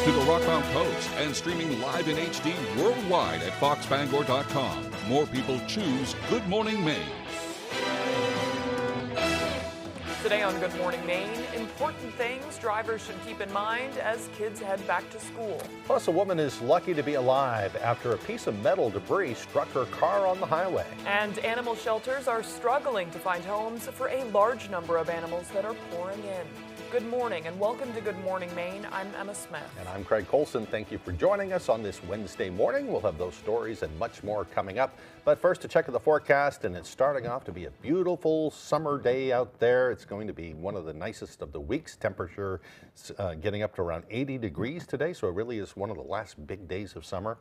to the Rock Mount Coast and streaming live in HD worldwide at foxbangor.com. More people choose Good Morning Maine. Today on Good Morning Maine, important things drivers should keep in mind as kids head back to school. Plus, a woman is lucky to be alive after a piece of metal debris struck her car on the highway. And animal shelters are struggling to find homes for a large number of animals that are pouring in. Good morning and welcome to Good Morning Maine. I'm Emma Smith. And I'm Craig Colson. Thank you for joining us on this Wednesday morning. We'll have those stories and much more coming up. But first, a check of the forecast, and it's starting off to be a beautiful summer day out there. It's going to be one of the nicest of the weeks. Temperature getting up to around 80 degrees today, so it really is one of the last big days of summer.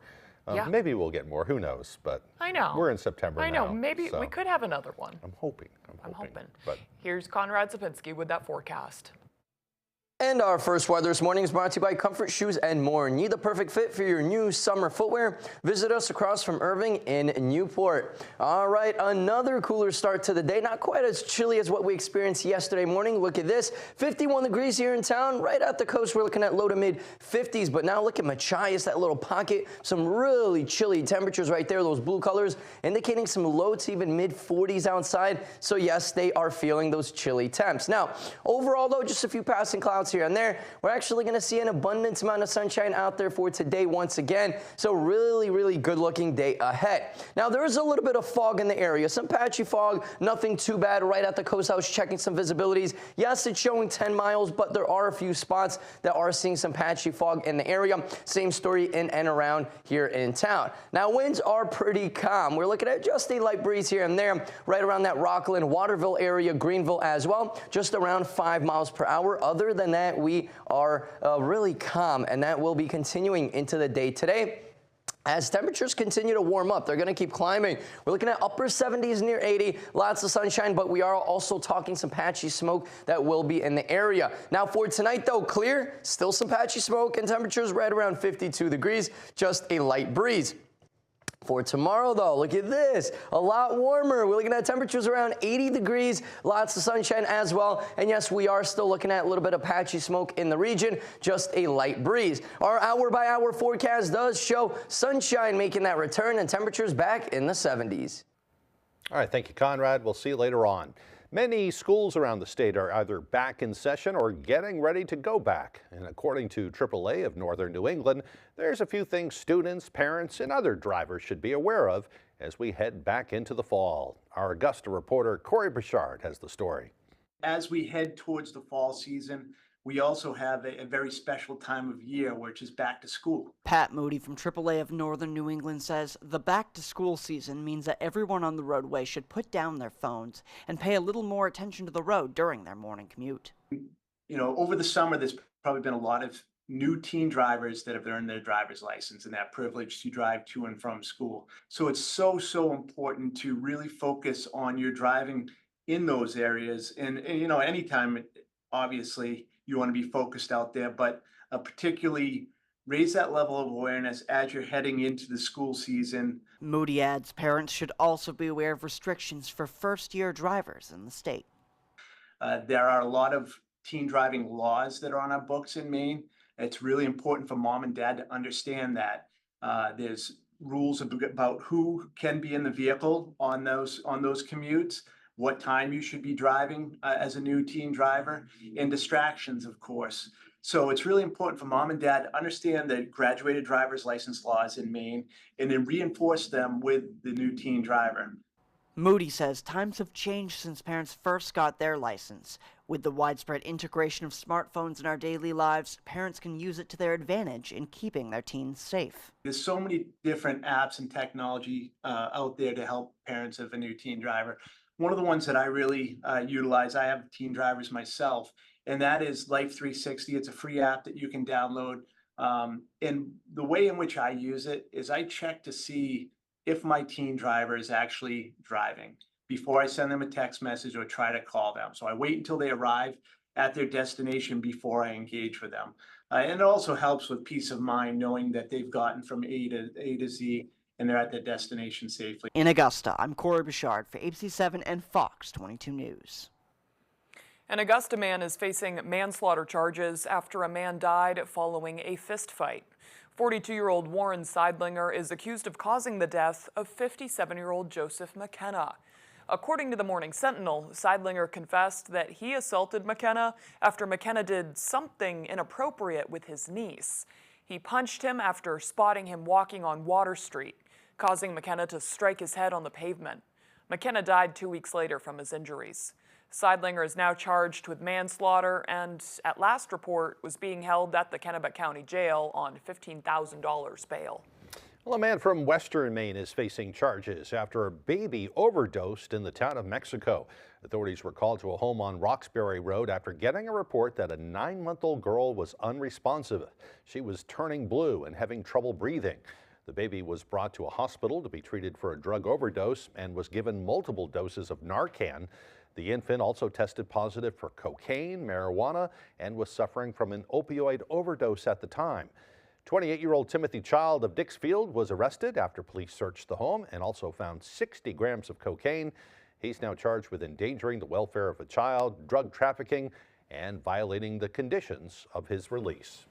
Yeah. Maybe we'll get more, who knows, but I know. We're in September now. I know, maybe we could have another one. I'm hoping. But here's Conrad Zapinski with that forecast. And our first weather this morning is brought to you by Comfort Shoes and More. Need the perfect fit for your new summer footwear? Visit us across from Irving in Newport. All right, another cooler start to the day. Not quite as chilly as what we experienced yesterday morning. Look at this, 51 degrees here in town. Right at the coast, we're looking at low to mid 50s. But now look at Machias, that little pocket. Some really chilly temperatures right there, those blue colors, indicating some low to even mid 40s outside. So yes, they are feeling those chilly temps. Now, overall though, just a few passing clouds here and there. We're actually going to see an abundant amount of sunshine out there for today once again. So really good looking day ahead. Now there is a little bit of fog in the area, some patchy fog, nothing too bad right at the coast. I was checking some visibilities. Yes, it's showing 10 miles, but there are a few spots that are seeing some patchy fog in the area. Same story in and around here in town. Now winds are pretty calm. We're looking at just a light breeze here and there, right around that Rockland, Waterville area, Greenville as well, just around 5 miles per hour. Other than that, we are really calm, and that will be continuing into the day today. As temperatures continue to warm up, they're going to keep climbing. We're looking at upper 70s near 80, lots of sunshine, but we are also talking some patchy smoke that will be in the area. Now for tonight though, clear, still some patchy smoke and temperatures right around 52 degrees, just a light breeze. For tomorrow, though, look at this, a lot warmer. We're looking at temperatures around 80 degrees, lots of sunshine as well. And yes, we are still looking at a little bit of patchy smoke in the region, just a light breeze. Our hour-by-hour forecast does show sunshine making that return and temperatures back in the 70s. All right, thank you, Conrad. We'll see you later on. Many schools around the state are either back in session or getting ready to go back. And according to AAA of Northern New England, there's a few things students, parents, and other drivers should be aware of as we head back into the fall. Our Augusta reporter Corey Bouchard has the story. As we head towards the fall season, we also have a very special time of year, which is back to school. Pat Moody from AAA of Northern New England says the back to school season means that everyone on the roadway should put down their phones and pay a little more attention to the road during their morning commute. You know, over the summer, there's probably been a lot of new teen drivers that have earned their driver's license and that privilege to drive to and from school. So it's so important to really focus on your driving in those areas. And you know, anytime, obviously, you want to be focused out there, but particularly raise that level of awareness as you're heading into the school season. Moody adds parents should also be aware of restrictions for first-year drivers in the state. There are a lot of teen driving laws that are on our books in Maine. It's really important for mom and dad to understand that. There's rules about who can be in the vehicle on those commutes, what time you should be driving as a new teen driver, and distractions, of course. So it's really important for mom and dad to understand the graduated driver's license laws in Maine and then reinforce them with the new teen driver. Moody says times have changed since parents first got their license. With the widespread integration of smartphones in our daily lives, parents can use it to their advantage in keeping their teens safe. There's so many different apps and technology out there to help parents of a new teen driver. One of the ones that I really utilize, I have teen drivers myself, and that is Life 360. It's a free app that you can download. And the way in which I use it is I check to see if my teen driver is actually driving before I send them a text message or try to call them. So I wait until they arrive at their destination before I engage with them. And it also helps with peace of mind knowing that they've gotten from A to Z and they're at their destination safely. In Augusta, I'm Corey Bouchard for ABC7 and Fox 22 News. An Augusta man is facing manslaughter charges after a man died following a fist fight. 42-year-old Warren Seidlinger is accused of causing the death of 57-year-old Joseph McKenna. According to the Morning Sentinel, Seidlinger confessed that he assaulted McKenna after McKenna did something inappropriate with his niece. He punched him after spotting him walking on Water Street, causing McKenna to strike his head on the pavement. McKenna died 2 weeks later from his injuries. Seidlinger is now charged with manslaughter and, at last report, was being held at the Kennebec County Jail on $15,000 bail. Well, a man from western Maine is facing charges after a baby overdosed in the town of Mexico. Authorities were called to a home on Roxbury Road after getting a report that a 9-month-old girl was unresponsive. She was turning blue and having trouble breathing. The baby was brought to a hospital to be treated for a drug overdose and was given multiple doses of Narcan. The infant also tested positive for cocaine, marijuana, and was suffering from an opioid overdose at the time. 28-year-old Timothy Child of Dixfield was arrested after police searched the home and also found 60 grams of cocaine. He's now charged with endangering the welfare of a child, drug trafficking, and violating the conditions of his release.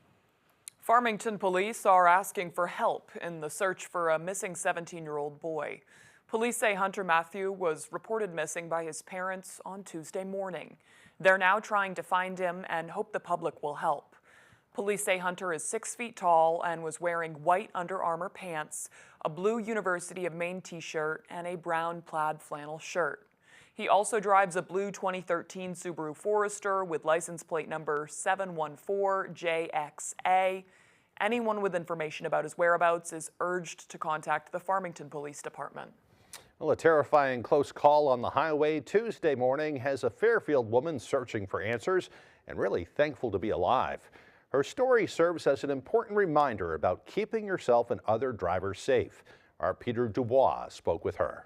Farmington police are asking for help in the search for a missing 17-year-old boy. Police say Hunter Matthew was reported missing by his parents on Tuesday morning. They're now trying to find him and hope the public will help. Police say Hunter is 6 feet tall and was wearing white Under Armour pants, a blue University of Maine t-shirt, and a brown plaid flannel shirt. He also drives a blue 2013 Subaru Forester with license plate number 714JXA. Anyone with information about his whereabouts is urged to contact the Farmington Police Department. Well, a terrifying close call on the highway Tuesday morning has a Fairfield woman searching for answers and really thankful to be alive. Her story serves as an important reminder about keeping yourself and other drivers safe. Our Peter Dubois spoke with her.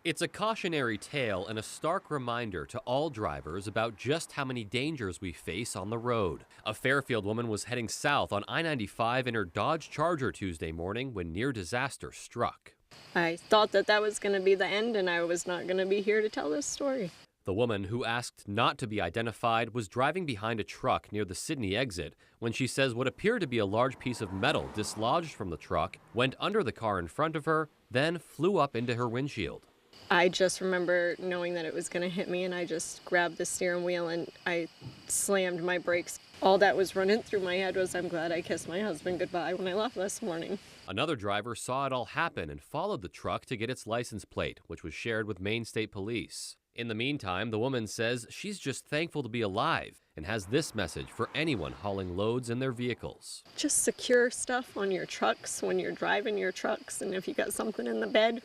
It's a cautionary tale and a stark reminder to all drivers about just how many dangers we face on the road. A Fairfield woman was heading south on I-95 in her Dodge Charger Tuesday morning when near disaster struck. I thought that was going to be the end and I was not going to be here to tell this story. The woman, who asked not to be identified, was driving behind a truck near the Sydney exit when she says what appeared to be a large piece of metal dislodged from the truck, went under the car in front of her, then flew up into her windshield. I just remember knowing that it was going to hit me, and I just grabbed the steering wheel and I slammed my brakes. All that was running through my head was, I'm glad I kissed my husband goodbye when I left this morning. Another driver saw it all happen and followed the truck to get its license plate, which was shared with Maine State Police. In the meantime, the woman says she's just thankful to be alive and has this message for anyone hauling loads in their vehicles. Just secure stuff on your trucks when you're driving your trucks, and if you got something in the bed,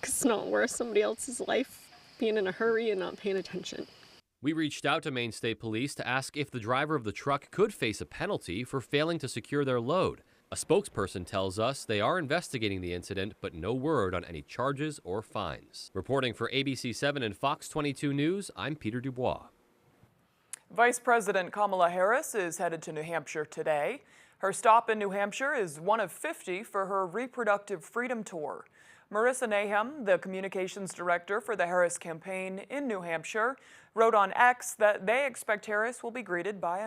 'cause it's not worth somebody else's life being in a hurry and not paying attention. We reached out to Maine State Police to ask if the driver of the truck could face a penalty for failing to secure their load. A spokesperson tells us they are investigating the incident, but no word on any charges or fines. Reporting for ABC7 and Fox 22 News, I'm Peter Dubois. Vice President Kamala Harris is headed to New Hampshire today. Her stop in New Hampshire is one of 50 for her Reproductive Freedom Tour. Marissa Nahum, the communications director for the Harris campaign in New Hampshire, wrote on X that they expect Harris will be greeted by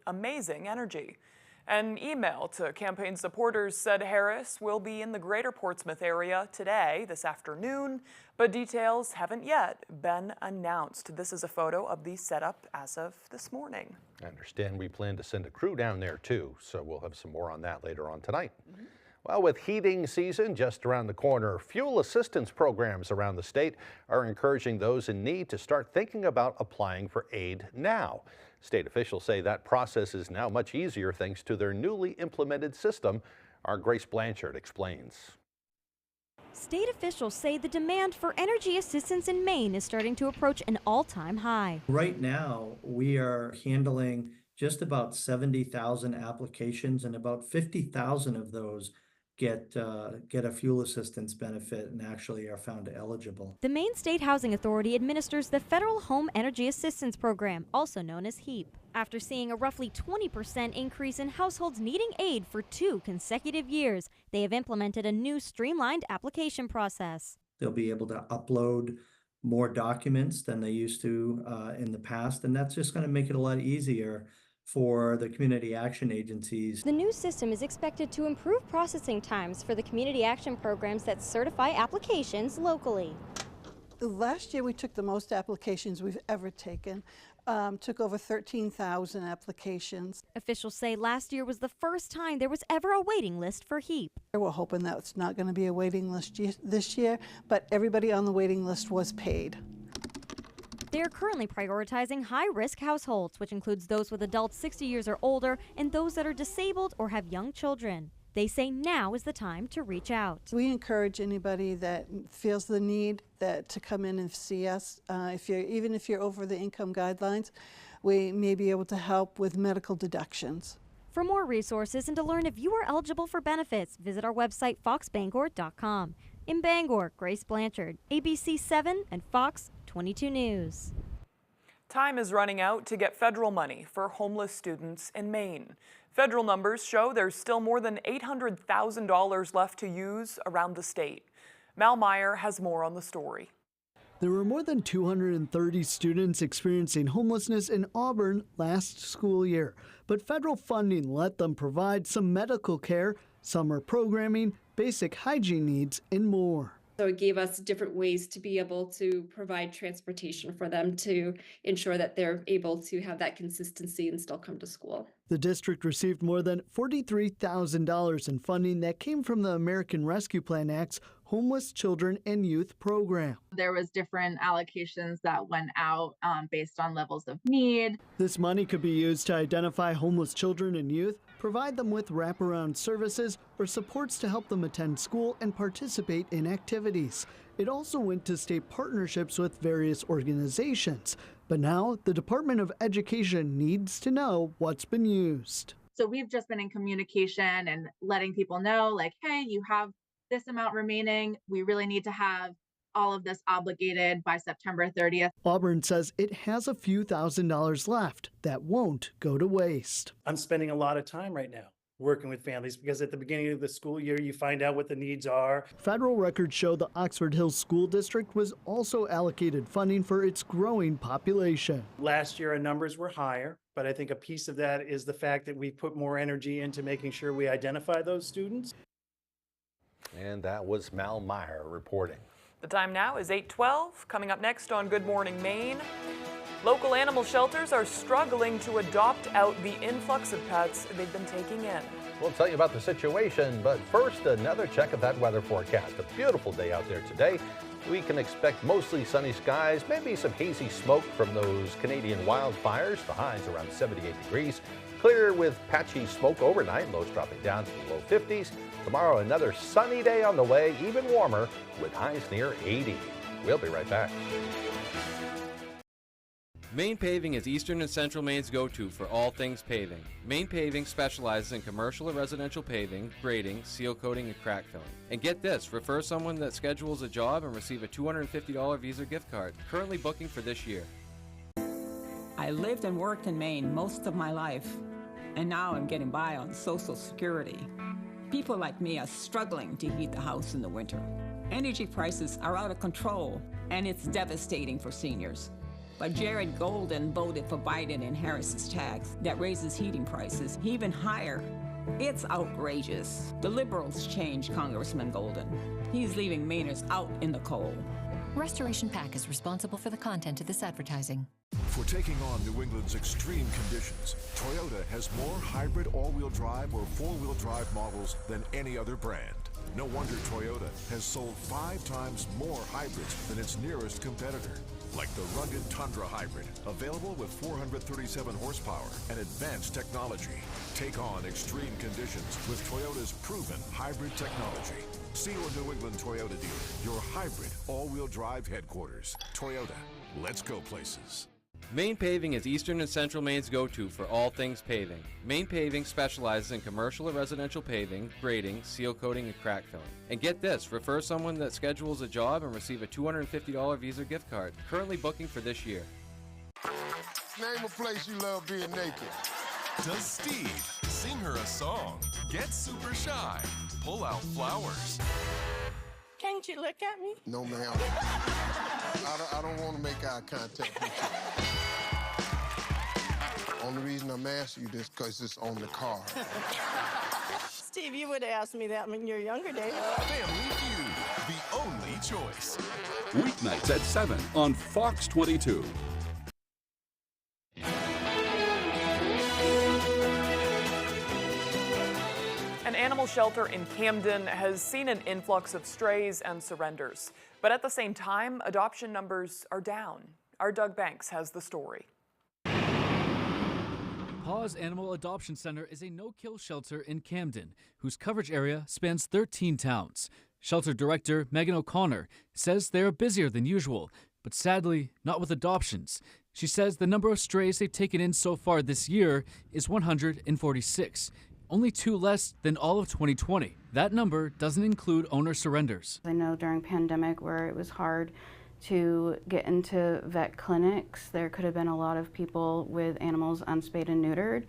amazing energy. An email to campaign supporters said Harris will be in the greater Portsmouth area today, this afternoon, but details haven't yet been announced. This is a photo of the setup as of this morning. I understand we plan to send a crew down there too, so we'll have some more on that later on tonight. Well, with heating season just around the corner, fuel assistance programs around the state are encouraging those in need to start thinking about applying for aid now. State officials say that process is now much easier thanks to their newly implemented system. Our Grace Blanchard explains. State officials say the demand for energy assistance in Maine is starting to approach an all-time high. Right now, we are handling just about 70,000 applications, and about 50,000 of those get a fuel assistance benefit and actually are found eligible. The Maine State Housing Authority administers the Federal Home Energy Assistance Program, also known as HEAP. After seeing a roughly 20% increase in households needing aid for 2 consecutive years, they have implemented a new streamlined application process. They'll be able to upload more documents than they used to in the past, and that's just going to make it a lot easier for the community action agencies. The new system is expected to improve processing times for the community action programs that certify applications locally. Last year we took the most applications we've ever taken. Took over 13,000 applications. Officials say last year was the first time there was ever a waiting list for HEAP. We're hoping that it's not going to be a waiting list this year, but everybody on the waiting list was paid. They are currently prioritizing high-risk households, which includes those with adults 60 years or older and those that are disabled or have young children. They say now is the time to reach out. We encourage anybody that feels the need to come in and see us. Even if you're over the income guidelines, we may be able to help with medical deductions. For more resources and to learn if you are eligible for benefits, visit our website foxbangor.com. In Bangor, Grace Blanchard, ABC 7 and Fox 22 News. Time is running out to get federal money for homeless students in Maine. Federal numbers show there's still more than $800,000 left to use around the state. Mal Meyer has more on the story. There were more than 230 students experiencing homelessness in Auburn last school year, but federal funding let them provide some medical care, summer programming, basic hygiene needs, and more. So it gave us different ways to be able to provide transportation for them to ensure that they're able to have that consistency and still come to school. The district received more than $43,000 in funding that came from the American Rescue Plan Act's Homeless Children and Youth program. There was different allocations that went out based on levels of need. This money could be used to identify homeless children and youth, provide them with wraparound services or supports to help them attend school and participate in activities. It also went to state partnerships with various organizations. But now the Department of Education needs to know what's been used. So we've just been in communication and letting people know, like, hey, you have this amount remaining. We really need to have all of this obligated by September 30th. Auburn says it has a few $1,000s left that won't go to waste. I'm spending a lot of time right now working with families because at the beginning of the school year, you find out what the needs are. Federal records show the Oxford Hills School District was also allocated funding for its growing population. Last year, our numbers were higher, but I think a piece of that is the fact that we put more energy into making sure we identify those students. And that was Mal Meyer reporting. The time now is 8:12. Coming up next on Good Morning Maine, local animal shelters are struggling to adopt out the influx of pets they've been taking in. We'll tell you about the situation, but first, another check of that weather forecast. A beautiful day out there today. We can expect mostly sunny skies, maybe some hazy smoke from those Canadian wildfires. The highs around 78 degrees. Clear with patchy smoke overnight, lows dropping down to the low 50s. Tomorrow, another sunny day on the way, even warmer, with highs near 80. We'll be right back. Maine Paving is Eastern and Central Maine's go-to for all things paving. Maine Paving specializes in commercial and residential paving, grading, seal coating, and crack filling. And get this, refer someone that schedules a job and receive a $250 Visa gift card. Currently booking for this year. I lived and worked in Maine most of my life, and now I'm getting by on Social Security. People like me are struggling to heat the house in the winter. Energy prices are out of control, and it's devastating for seniors. But Jared Golden voted for Biden and Harris's tax that raises heating prices even higher. It's outrageous. The Liberals changed Congressman Golden. He's leaving Mainers out in the cold. Restoration PAC is responsible for the content of this advertising. For taking on New England's extreme conditions, Toyota has more hybrid all-wheel drive or four-wheel drive models than any other brand. No wonder Toyota has sold 5 times more hybrids than its nearest competitor. Like the rugged Tundra Hybrid, available with 437 horsepower and advanced technology. Take on extreme conditions with Toyota's proven hybrid technology. See your New England Toyota dealer, your hybrid all-wheel drive headquarters. Toyota, let's go places. Maine Paving is Eastern and Central Maine's go-to for all things paving. Maine Paving specializes in commercial and residential paving, grading, seal coating, and crack filling. And get this, refer someone that schedules a job and receive a $250 Visa gift card. Currently booking for this year. Name a place you love being naked. Does Steve sing her a song? Get super shy. Pull out flowers. Can't you look at me? No, ma'am. I don't want to make eye contact with you. Only reason I'm asking you this because it's on the card. Steve, you would have asked me that in your younger days. Family Feud, the only choice. Weeknights at 7 on Fox 22. An animal shelter in Camden has seen an influx of strays and surrenders. But at the same time, adoption numbers are down. Our Doug Banks has the story. Paws Animal Adoption Center is a no-kill shelter in Camden, whose coverage area spans 13 towns. Shelter director Megan O'Connor says they are busier than usual, but sadly not with adoptions. She says the number of strays they've taken in so far this year is 146, only 2 less than all of 2020. That number doesn't include owner surrenders. I know during pandemic where it was hard to get into vet clinics, there could have been a lot of people with animals unspayed and neutered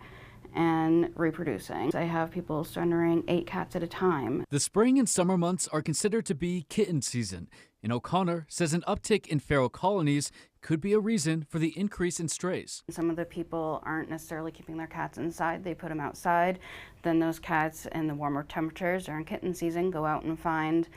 and reproducing. I have people surrendering 8 cats at a time. The spring and summer months are considered to be kitten season, and O'Connor says an uptick in feral colonies could be a reason for the increase in strays. Some of the people aren't necessarily keeping their cats inside, they put them outside. Then those cats in the warmer temperatures during kitten season go out and find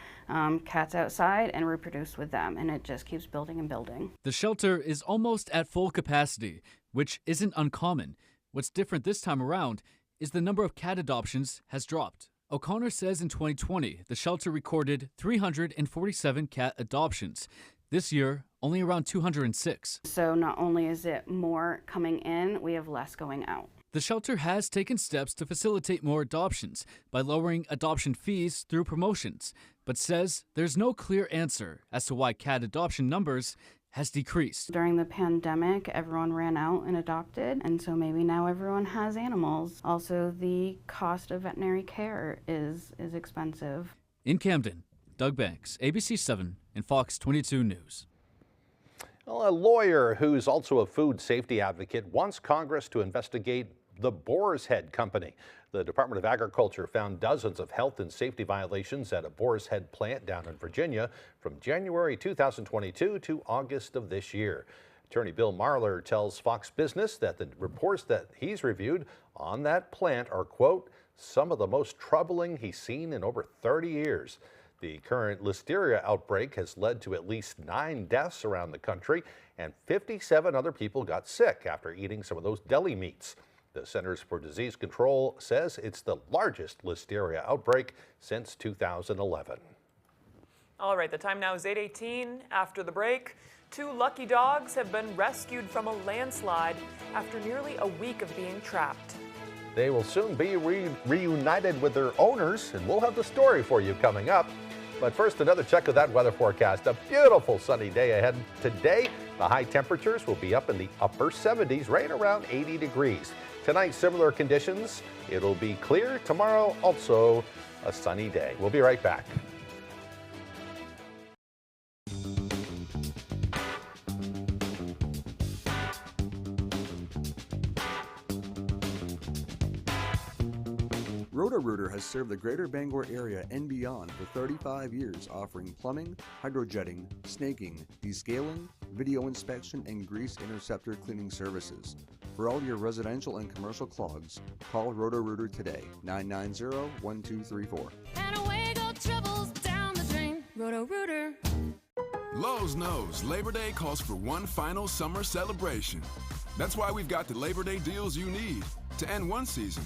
cats outside and reproduce with them, and it just keeps building and building. The shelter is almost at full capacity, which isn't uncommon. What's different this time around is the number of cat adoptions has dropped. O'Connor says in 2020, the shelter recorded 347 cat adoptions. This year, only around 206. So not only is it more coming in, we have less going out. The shelter has taken steps to facilitate more adoptions by lowering adoption fees through promotions, but says there's no clear answer as to why cat adoption numbers has decreased. During the pandemic, everyone ran out and adopted, and so maybe now everyone has animals. Also, the cost of veterinary care is expensive. In Camden, Doug Banks, ABC 7 and Fox 22 News. Well, a lawyer who's also a food safety advocate wants Congress to investigate the Boar's Head Company. The Department of Agriculture found dozens of health and safety violations at a Boar's Head plant down in Virginia from January 2022 to August of this year. Attorney Bill Marler tells Fox Business that the reports that he's reviewed on that plant are, quote, some of the most troubling he's seen in over 30 years. The current listeria outbreak has led to at least 9 deaths around the country, and 57 other people got sick after eating some of those deli meats. The Centers for Disease Control says it's the largest listeria outbreak since 2011. All right, the time now is 8:18. After the break, 2 lucky dogs have been rescued from a landslide after nearly a week of being trapped. They will soon be reunited with their owners, and we'll have the story for you coming up. But first, another check of that weather forecast. A beautiful sunny day ahead today. The high temperatures will be up in the upper 70s, right around 80 degrees. Tonight, similar conditions. It'll be clear. Tomorrow, also a sunny day. We'll be right back. Roto-Rooter has served the greater Bangor area and beyond for 35 years, offering plumbing, hydrojetting, snaking, descaling, video inspection, and grease interceptor cleaning services. For all your residential and commercial clogs, call Roto-Rooter today, 990-1234. And away go troubles down the drain. Roto-Rooter. Lowe's knows Labor Day calls for one final summer celebration. That's why we've got the Labor Day deals you need to end one season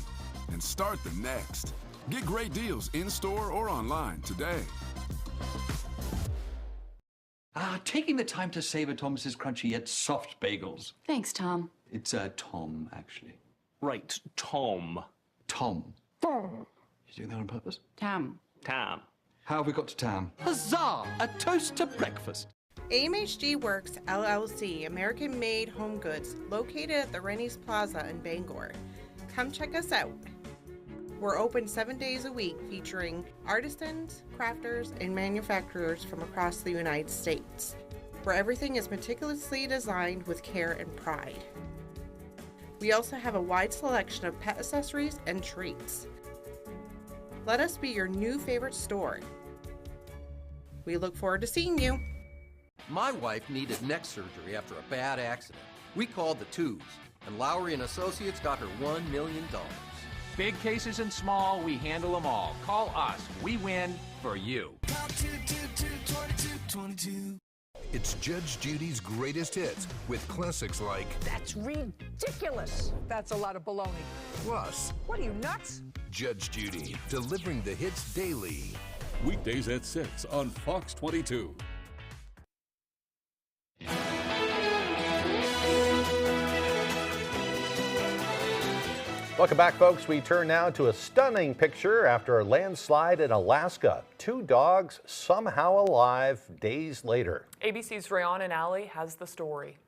and start the next. Get great deals in-store or online today. Taking the time to savor Thomas's crunchy yet soft bagels. Thanks, Tom. It's Tom, actually. Right, Tom. Tom. Tom. You doing that on purpose? Tam. Tam. How have we got to Tam? Huzzah! A toast to breakfast. AMHG Works LLC, American-made home goods, located at the Rennie's Plaza in Bangor. Come check us out. We're open 7 days a week, featuring artisans, crafters, and manufacturers from across the United States, where everything is meticulously designed with care and pride. We also have a wide selection of pet accessories and treats. Let us be your new favorite store. We look forward to seeing you. My wife needed neck surgery after a bad accident. We called the Twos, and Lowry and Associates got her $1 million. Big cases and small, we handle them all. Call us. We win for you. It's Judge Judy's greatest hits with classics like That's ridiculous. That's a lot of baloney. Plus, What are you, nuts? Judge Judy, delivering the hits daily. Weekdays at 6 on Fox 22. Welcome back, folks. We turn now to a stunning picture after a landslide in Alaska. 2 dogs somehow alive days later. ABC's Rayon and Allie has the story.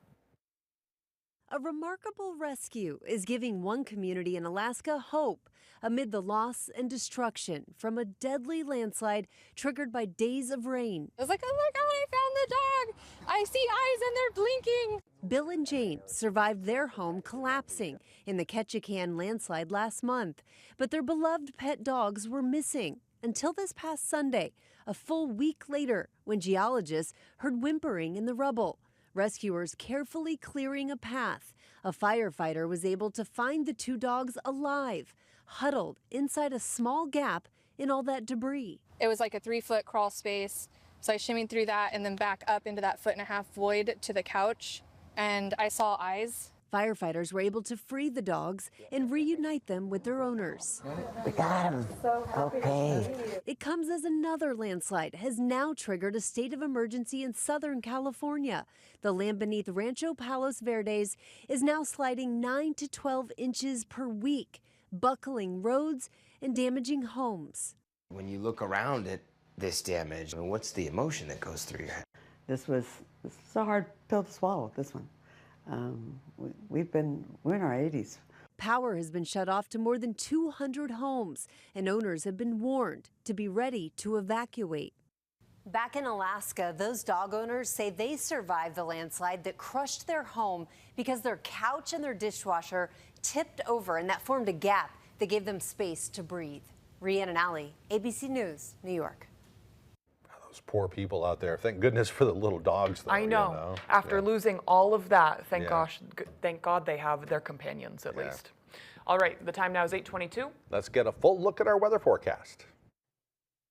A remarkable rescue is giving one community in Alaska hope amid the loss and destruction from a deadly landslide triggered by days of rain. I was like, oh my God, I found the dog. I see eyes and they're blinking. Bill and Jane survived their home collapsing in the Ketchikan landslide last month, but their beloved pet dogs were missing until this past Sunday, a full week later, when geologists heard whimpering in the rubble. Rescuers carefully clearing a path. A firefighter was able to find the 2 dogs alive, huddled inside a small gap in all that debris. It was like a 3-foot crawl space. So I shimmied through that and then back up into that 1.5-foot void to the couch, and I saw eyes. Firefighters were able to free the dogs and reunite them with their owners. We got him. Okay. It comes as another landslide has now triggered a state of emergency in Southern California. The land beneath Rancho Palos Verdes is now sliding 9 to 12 inches per week, buckling roads and damaging homes. When you look around at this damage, I mean, what's the emotion that goes through your head? This is a hard pill to swallow, this one. We're in our 80s. Power has been shut off to more than 200 homes, and owners have been warned to be ready to evacuate. Back in Alaska, those dog owners say they survived the landslide that crushed their home because their couch and their dishwasher tipped over, and that formed a gap that gave them space to breathe. Rhiannon Alley, ABC News, New York. Those poor people out there. Thank goodness for the little dogs, though. I know. You know? After losing all of that, thank Yeah. God they have their companions at least. All right, the time now is 8:22. Let's get a full look at our weather forecast.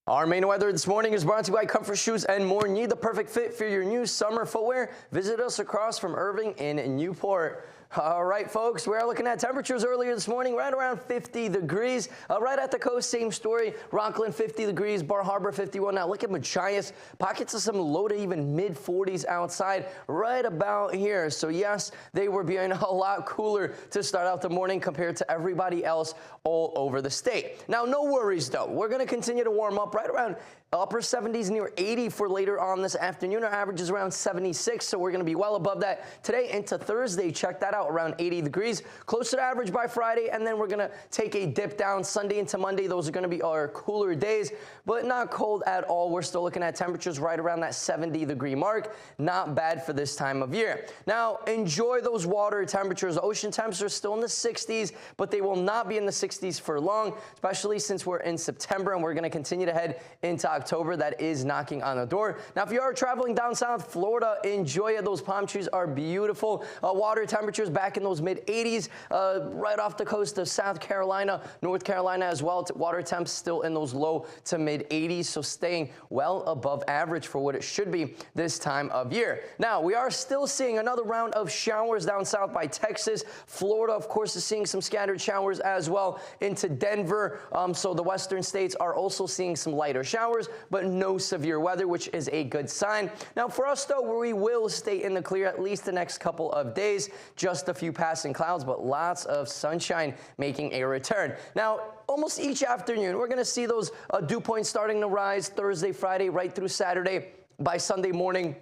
Our main weather this morning is brought to you by Comfort Shoes and More. Need the perfect fit for your new summer footwear? Visit us across from Irving in Newport. All right, folks, we're looking at temperatures earlier this morning, right around 50 degrees. Right at the coast, same story. Rockland, 50 degrees. Bar Harbor, 51. Now look at Machias. Pockets of some low to even mid-40s outside right about here. So, yes, they were being a lot cooler to start out the morning compared to everybody else all over the state. Now, no worries, though. We're going to continue to warm up right around upper 70s, near 80 for later on this afternoon. Our average is around 76, so we're going to be well above that today into Thursday. Check that out, around 80 degrees. Closer to average by Friday, and then we're going to take a dip down Sunday into Monday. Those are going to be our cooler days, but not cold at all. We're still looking at temperatures right around that 70-degree mark. Not bad for this time of year. Now, enjoy those water temperatures. Ocean temps are still in the 60s, but they will not be in the 60s for long, especially since we're in September and we're going to continue to head into October. That is knocking on the door. Now, if you are traveling down south Florida, enjoy it. Those palm trees are beautiful. Water temperatures back in those mid-80s, right off the coast of South Carolina, North Carolina as well. Water temps still in those low to mid-80s, so staying well above average for what it should be this time of year. Now, we are still seeing another round of showers down south by Texas. Florida, of course, is seeing some scattered showers as well into Denver. So the western states are also seeing some lighter showers, but no severe weather, which is a good sign. Now, for us, though, we will stay in the clear at least the next couple of days. Just a few passing clouds, but lots of sunshine making a return. Now, almost each afternoon, we're going to see those dew points starting to rise Thursday, Friday, right through Saturday. By Sunday morning,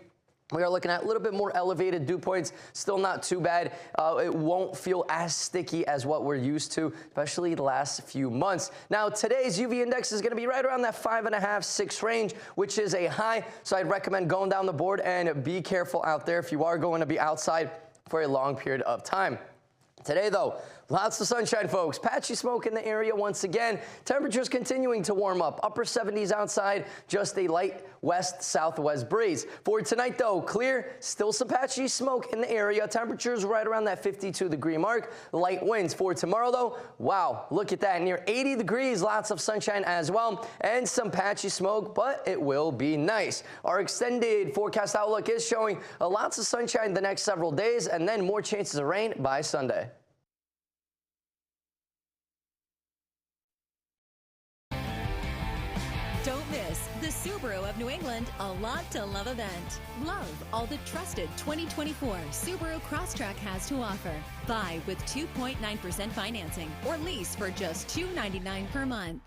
we are looking at a little bit more elevated dew points. Still not too bad. It won't feel as sticky as what we're used to, especially the last few months. Now, today's UV index is going to be right around that 5.5, 6 range, which is a high. So I'd recommend going down the board and be careful out there if you are going to be outside for a long period of time. Today, though, Lots of sunshine, folks. Patchy smoke in the area once again. Temperatures continuing to warm up. Upper 70s outside, just a light west-southwest breeze. For tonight, though, clear, still some patchy smoke in the area. Temperatures right around that 52-degree mark. Light winds. For tomorrow, though, wow, look at that. Near 80 degrees, lots of sunshine as well, and some patchy smoke, but it will be nice. Our extended forecast outlook is showing lots of sunshine the next several days, and then more chances of rain by Sunday. Don't miss the Subaru of New England A Lot to Love event. Love all the trusted 2024 Subaru Crosstrek has to offer. Buy with 2.9% financing or lease for just $299 per month.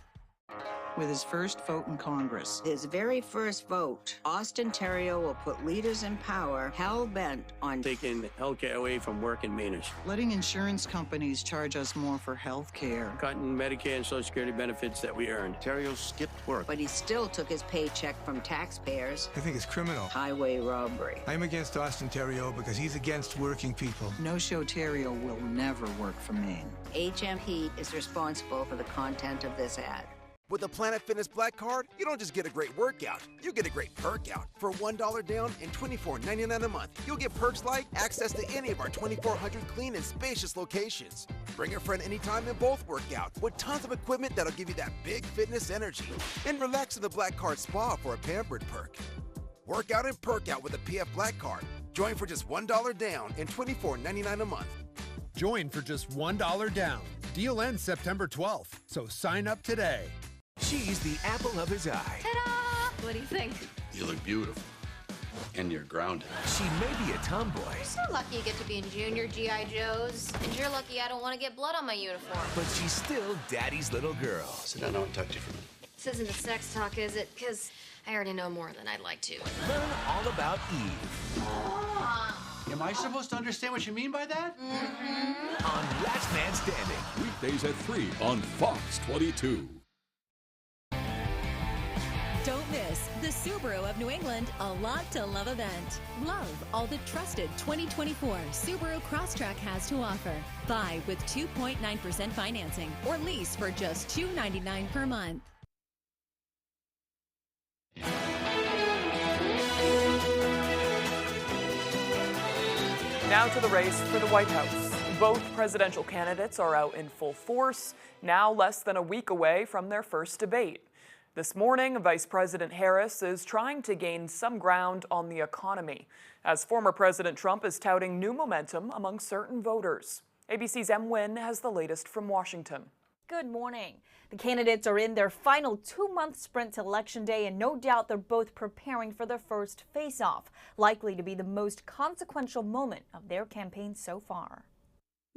With his first vote in Congress. His very first vote, Austin Terrio will put leaders in power hell-bent on taking healthcare away from working Mainers. Letting insurance companies charge us more for health care. Cutting Medicare and Social Security benefits that we earned. Terrio skipped work. But he still took his paycheck from taxpayers. I think it's criminal. Highway robbery. I'm against Austin Terrio because he's against working people. No-show Terrio will never work for Maine. HMP is responsible for the content of this ad. With the Planet Fitness Black Card, you don't just get a great workout, you get a great perk out. For $1 down and $24.99 a month, you'll get perks like access to any of our 2,400 clean and spacious locations. Bring a friend anytime and both work out with tons of equipment that'll give you that big fitness energy. And relax in the Black Card Spa for a pampered perk. Work out and perk out with a PF Black Card. Join for just $1 down and $24.99 a month. Join for just $1 down. Deal ends September 12th, so sign up today. She's the apple of his eye. Ta-da! What do you think? You look beautiful. And you're grounded. She may be a tomboy. You're so lucky you get to be in junior G.I. Joes. And you're lucky I don't want to get blood on my uniform. But she's still daddy's little girl. Sit down, I want to talk to you for a minute. This isn't a sex talk, is it? Because I already know more than I'd like to. Learn all about Eve. Am I supposed to understand what you mean by that? Mm-hmm. On Last Man Standing. Weekdays at 3 on Fox 22. Don't miss the Subaru of New England A Lot to Love event. Love all the trusted 2024 Subaru Crosstrek has to offer. Buy with 2.9% financing or lease for just $299 per month. Now to the race for the White House. Both presidential candidates are out in full force, now less than a week away from their first debate. This morning, Vice President Harris is trying to gain some ground on the economy, as former President Trump is touting new momentum among certain voters. ABC's M. Wynn has the latest from Washington. Good morning. The candidates are in their final 2-month sprint to Election Day, and no doubt they're both preparing for their first face-off, likely to be the most consequential moment of their campaign so far.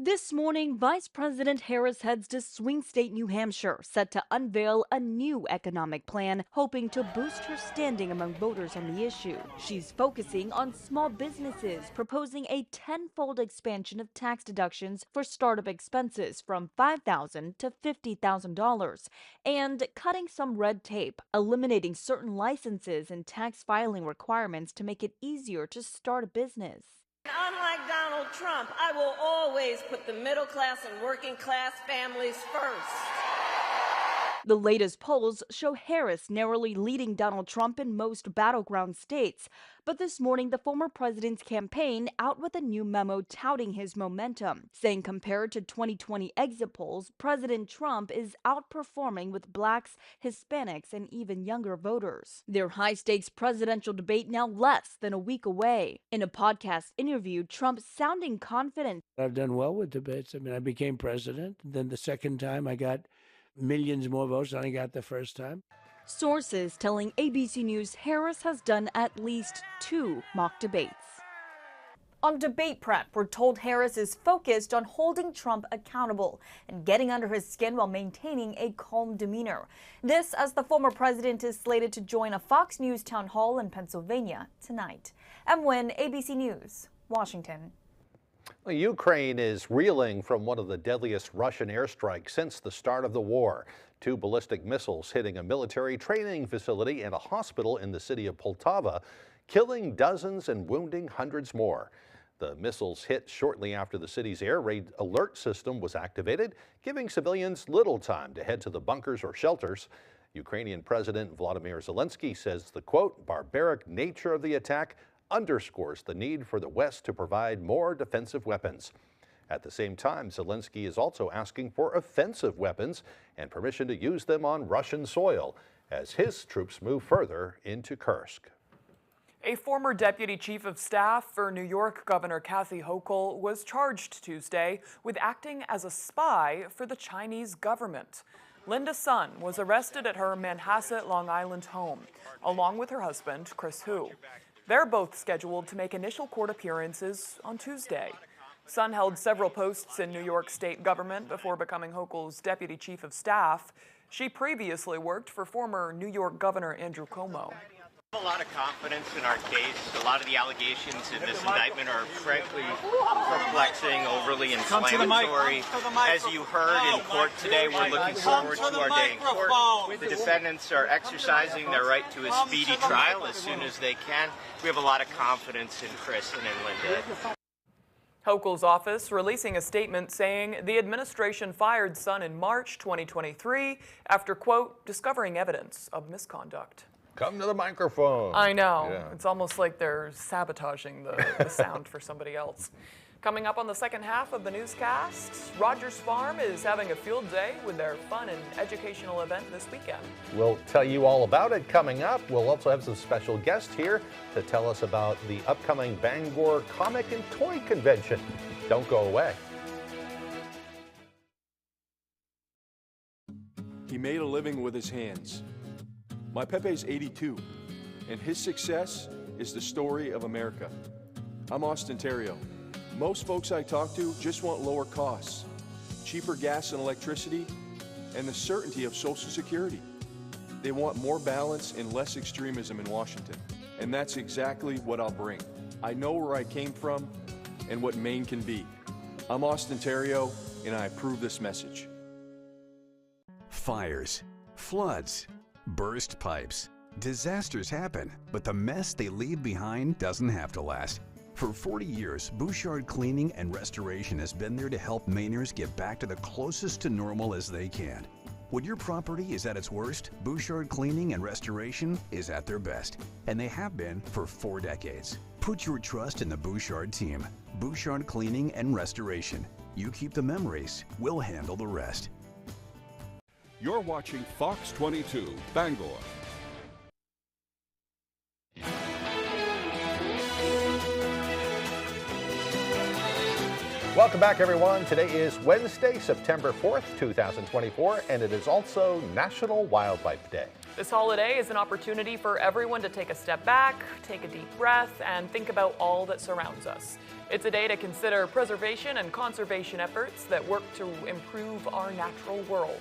This morning, Vice President Harris heads to swing state New Hampshire, set to unveil a new economic plan, hoping to boost her standing among voters on the issue. She's focusing on small businesses, proposing a tenfold expansion of tax deductions for startup expenses from $5,000 to $50,000, and cutting some red tape, eliminating certain licenses and tax filing requirements to make it easier to start a business. Unlike Donald Trump, I will always put the middle class and working class families first. The latest polls show Harris narrowly leading Donald Trump in most battleground states. But this morning, the former president's campaign out with a new memo touting his momentum, saying compared to 2020 exit polls, President Trump is outperforming with blacks, Hispanics, and even younger voters. Their high-stakes presidential debate now less than a week away. In a podcast interview, Trump sounding confident. I've done well with debates. I mean, I became president. Then the second time I got millions more votes than I got the first time. Sources telling ABC News Harris has done at least 2 mock debates. On debate prep, we're told Harris is focused on holding Trump accountable and getting under his skin while maintaining a calm demeanor. This as the former president is slated to join a Fox News town hall in Pennsylvania tonight. M. Wynn, ABC News, Washington. Well, Ukraine is reeling from one of the deadliest Russian airstrikes since the start of the war. 2 ballistic missiles hitting a military training facility and a hospital in the city of Poltava, killing dozens and wounding hundreds more. The missiles hit shortly after the city's air raid alert system was activated, giving civilians little time to head to the bunkers or shelters. Ukrainian President Volodymyr Zelensky says the, quote, barbaric nature of the attack underscores the need for the West to provide more defensive weapons. At the same time, Zelensky is also asking for offensive weapons and permission to use them on Russian soil as his troops move further into Kursk. A former deputy chief of staff for New York Governor Kathy Hochul was charged Tuesday with acting as a spy for the Chinese government. Linda Sun was arrested at her Manhasset, Long Island home, along with her husband, Chris Hu. They're both scheduled to make initial court appearances on Tuesday. Sun held several posts in New York state government before becoming Hochul's deputy chief of staff. She previously worked for former New York Governor Andrew Cuomo. I have a lot of confidence in our case. A lot of the allegations in this indictment are frankly perplexing, overly inflammatory. As you heard in court today, we're looking forward to our day in court. The defendants are exercising their right to a speedy trial as soon as they can. We have a lot of confidence in Chris and in Linda. Hochul's office releasing a statement saying the administration fired Sun in March 2023 after, quote, discovering evidence of misconduct. Come to the microphone. I know. Yeah. It's almost like they're sabotaging the sound for somebody else. Coming up on the second half of the newscast, Rogers Farm is having a field day with their fun and educational event this weekend. We'll tell you all about it coming up. We'll also have some special guests here to tell us about the upcoming Bangor Comic and Toy Convention. Don't go away. He made a living with his hands. My Pepe's 82, and his success is the story of America. I'm Austin Terrio. Most folks I talk to just want lower costs, cheaper gas and electricity, and the certainty of Social Security. They want more balance and less extremism in Washington, and that's exactly what I'll bring. I know where I came from and what Maine can be. I'm Austin Terrio, and I approve this message. Fires, floods, burst pipes. Disasters happen, but the mess they leave behind doesn't have to last. For 40 years, Bouchard Cleaning and Restoration has been there to help Mainers get back to the closest to normal as they can. When your property is at its worst, Bouchard Cleaning and Restoration is at their best, and they have been for 4 decades. Put your trust in the Bouchard team. Bouchard Cleaning and Restoration. You keep the memories, we'll handle the rest. You're watching Fox 22, Bangor. Welcome back, everyone. Today is Wednesday, September 4th, 2024, and it is also National Wildlife Day. This holiday is an opportunity for everyone to take a step back, take a deep breath, and think about all that surrounds us. It's a day to consider preservation and conservation efforts that work to improve our natural world.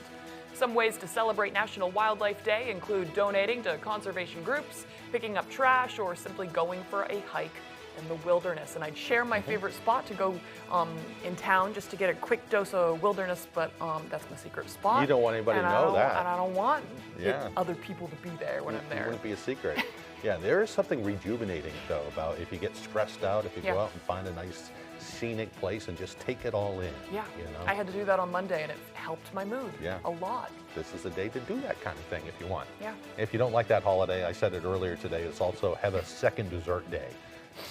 Some ways to celebrate National Wildlife Day include donating to conservation groups, picking up trash, or simply going for a hike in the wilderness. And I'd share my favorite spot to go in town just to get a quick dose of wilderness, but that's my secret spot. You don't want anybody to know that. And I don't want other people to be there when I'm there. It wouldn't be a secret. Yeah, there is something rejuvenating, though, about if you get stressed out, if you go out and find a nice scenic place and just take it all in. Yeah, you know? I had to do that on Monday, and it helped my mood a lot. This is the day to do that kind of thing if you want. Yeah. If you don't like that holiday, I said it earlier today, it's also have a second dessert day.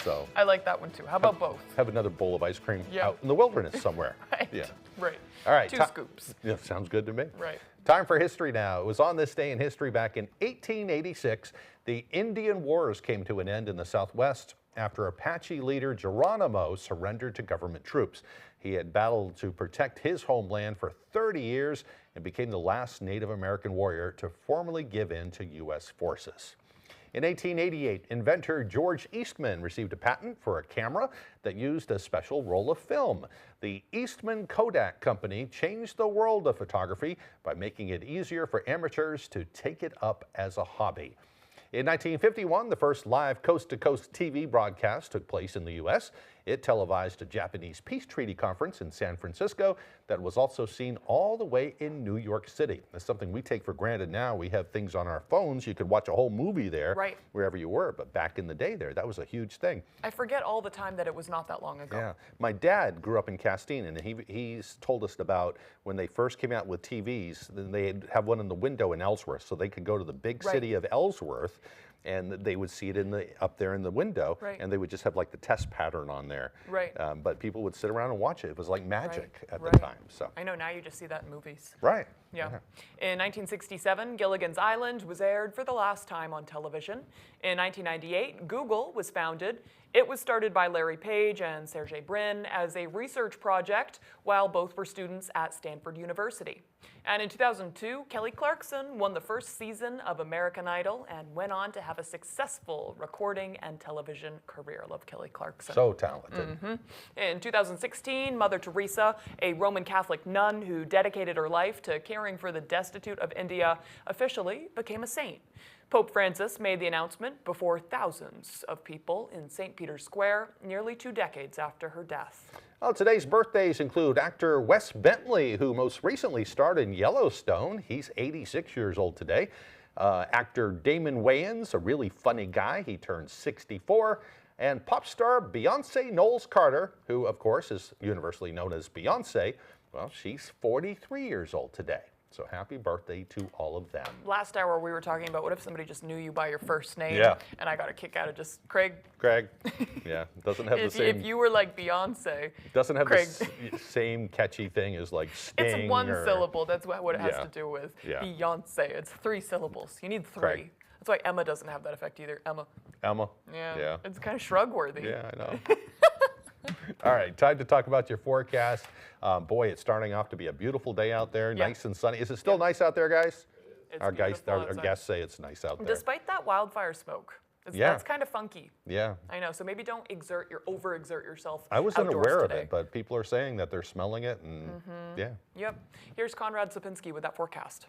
So I like that one too. How about both? Have another bowl of ice cream out in the wilderness somewhere. Right. Yeah. Right. All right. 2 scoops. Yeah, sounds good to me. Right. Time for history now. It was on this day in history back in 1886. The Indian Wars came to an end in the Southwest after Apache leader Geronimo surrendered to government troops. He had battled to protect his homeland for 30 years and became the last Native American warrior to formally give in to U.S. forces. In 1888, inventor George Eastman received a patent for a camera that used a special roll of film. The Eastman Kodak Company changed the world of photography by making it easier for amateurs to take it up as a hobby. In 1951, the first live coast-to-coast TV broadcast took place in the U.S. It televised a Japanese peace treaty conference in San Francisco that was also seen all the way in New York City. That's something we take for granted now. We have things on our phones. You could watch a whole movie there, right, wherever you were. But back in the day there, that was a huge thing. I forget all the time that it was not that long ago. Yeah. My dad grew up in Castine, and he's told us about when they first came out with TVs, then they'd have one in the window in Ellsworth, so they could go to the big city of Ellsworth, and they would see it up there in the window, and they would just have like the test pattern on there. Right. But people would sit around and watch it. It was like magic at the time. So I know, now you just see that in movies. Right. Yeah. In 1967, Gilligan's Island was aired for the last time on television. In 1998, Google was founded. It was started by Larry Page and Sergey Brin as a research project while both were students at Stanford University. And in 2002, Kelly Clarkson won the first season of American Idol and went on to have a successful recording and television career. I love Kelly Clarkson. So talented. In 2016, Mother Teresa, a Roman Catholic nun who dedicated her life to caring for the destitute of India, officially became a saint. Pope Francis made the announcement before thousands of people in St. Peter's Square nearly 2 decades after her death. Well, today's birthdays include actor Wes Bentley, who most recently starred in Yellowstone. He's 86 years old today. Actor Damon Wayans, a really funny guy. He turned 64. And pop star Beyonce Knowles Carter, who, of course, is universally known as Beyonce, well, she's 43 years old today. So happy birthday to all of them. Last hour we were talking about what if somebody just knew you by your first name? Yeah. And I got a kick out of just Craig. Craig. Yeah. Doesn't have the same. If you were like Beyonce. Doesn't have Craig. the same catchy thing as like Sting. It's one syllable. That's what it has to do with. Yeah. Beyonce. It's 3 syllables. You need 3. Craig. That's why Emma doesn't have that effect either. Emma. Emma. Yeah. Yeah. It's kind of shrug-worthy. Yeah, I know. All right, time to talk about your forecast. Boy, it's starting off to be a beautiful day out there, nice and sunny. Is it still nice out there, guys? Our guests say it's nice out there. Despite that wildfire smoke. That's kind of funky. Yeah. I know, so maybe don't overexert yourself. I wasn't aware today. of it, but people are saying that they're smelling it, and yeah. Yep. Here's Conrad Sapinski with that forecast.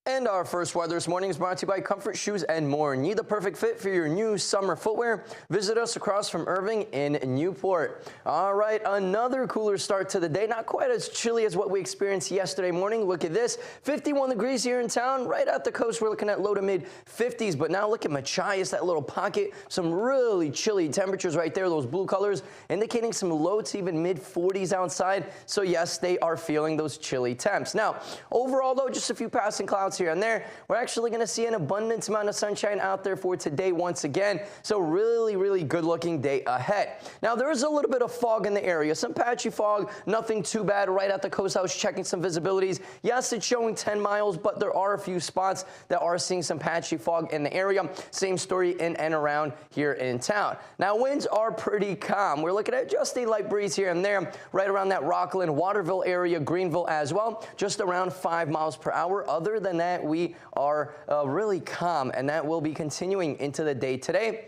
And our first weather this morning is brought to you by Comfort Shoes and More. Need the perfect fit for your new summer footwear? Visit us across from Irving in Newport. All right, another cooler start to the day. Not quite as chilly as what we experienced yesterday morning. Look at this, 51 degrees here in town. Right out the coast, we're looking at low to mid 50s. But now look at Machias, that little pocket. Some really chilly temperatures right there, those blue colors, indicating some low to even mid 40s outside. So yes, they are feeling those chilly temps. Now, overall though, just a few passing clouds here and there. We're actually going to see an abundant amount of sunshine out there for today once again. So really good looking day ahead. Now there is a little bit of fog in the area, some patchy fog, nothing too bad right at the coast. I was checking some visibilities. Yes, it's showing 10 miles, but there are a few spots that are seeing some patchy fog in the area. Same story in and around here in town. Now winds are pretty calm. We're looking at just a light breeze here and there, right around that Rockland, Waterville area, Greenville as well, just around 5 miles per hour. Other than that, we are really calm, and that will be continuing into the day today.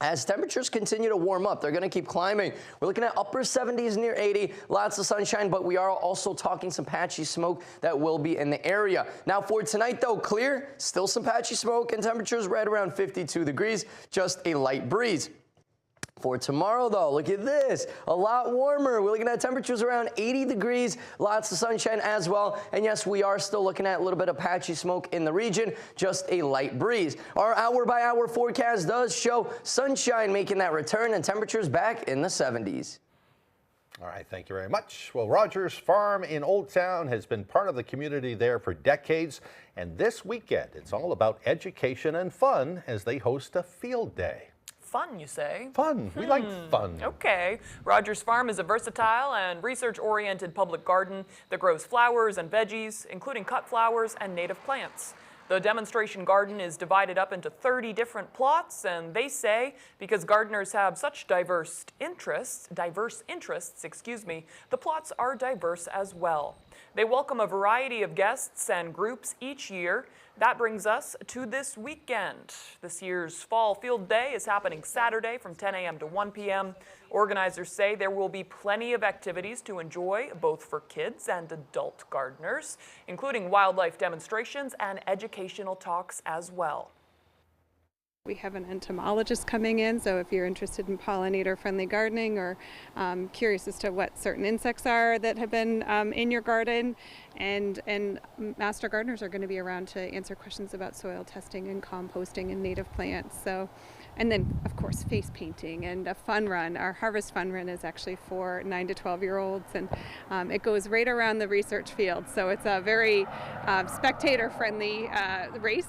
As temperatures continue to warm up, they're going to keep climbing. We're looking at upper 70s near 80, lots of sunshine, but we are also talking some patchy smoke that will be in the area. Now for tonight though, clear, still some patchy smoke and temperatures right around 52 degrees, just a light breeze. For tomorrow, though, look at this, a lot warmer. We're looking at temperatures around 80 degrees, lots of sunshine as well. And yes, we are still looking at a little bit of patchy smoke in the region, just a light breeze. Our hour-by-hour forecast does show sunshine making that return and temperatures back in the 70s. All right, thank you very much. Well, Rogers Farm in Old Town has been part of the community there for decades. And this weekend, it's all about education and fun as they host a field day. Fun, you say? Fun. We like fun. Okay. Rogers Farm is a versatile and research-oriented public garden that grows flowers and veggies, including cut flowers and native plants. The demonstration garden is divided up into 30 different plots, and they say because gardeners have such diverse interests, the plots are diverse as well. They welcome a variety of guests and groups each year. That brings us to this weekend. This year's Fall Field Day is happening Saturday from 10 a.m. to 1 p.m. Organizers say there will be plenty of activities to enjoy, both for kids and adult gardeners, including wildlife demonstrations and educational talks as well. We have an entomologist coming in, so if you're interested in pollinator-friendly gardening or curious as to what certain insects are that have been in your garden, and master gardeners are going to be around to answer questions about soil testing and composting and native plants. So, and then of course face painting and a fun run. Our Harvest Fun Run is actually for 9 to 12-year-olds, and it goes right around the research field. So it's a very spectator-friendly race.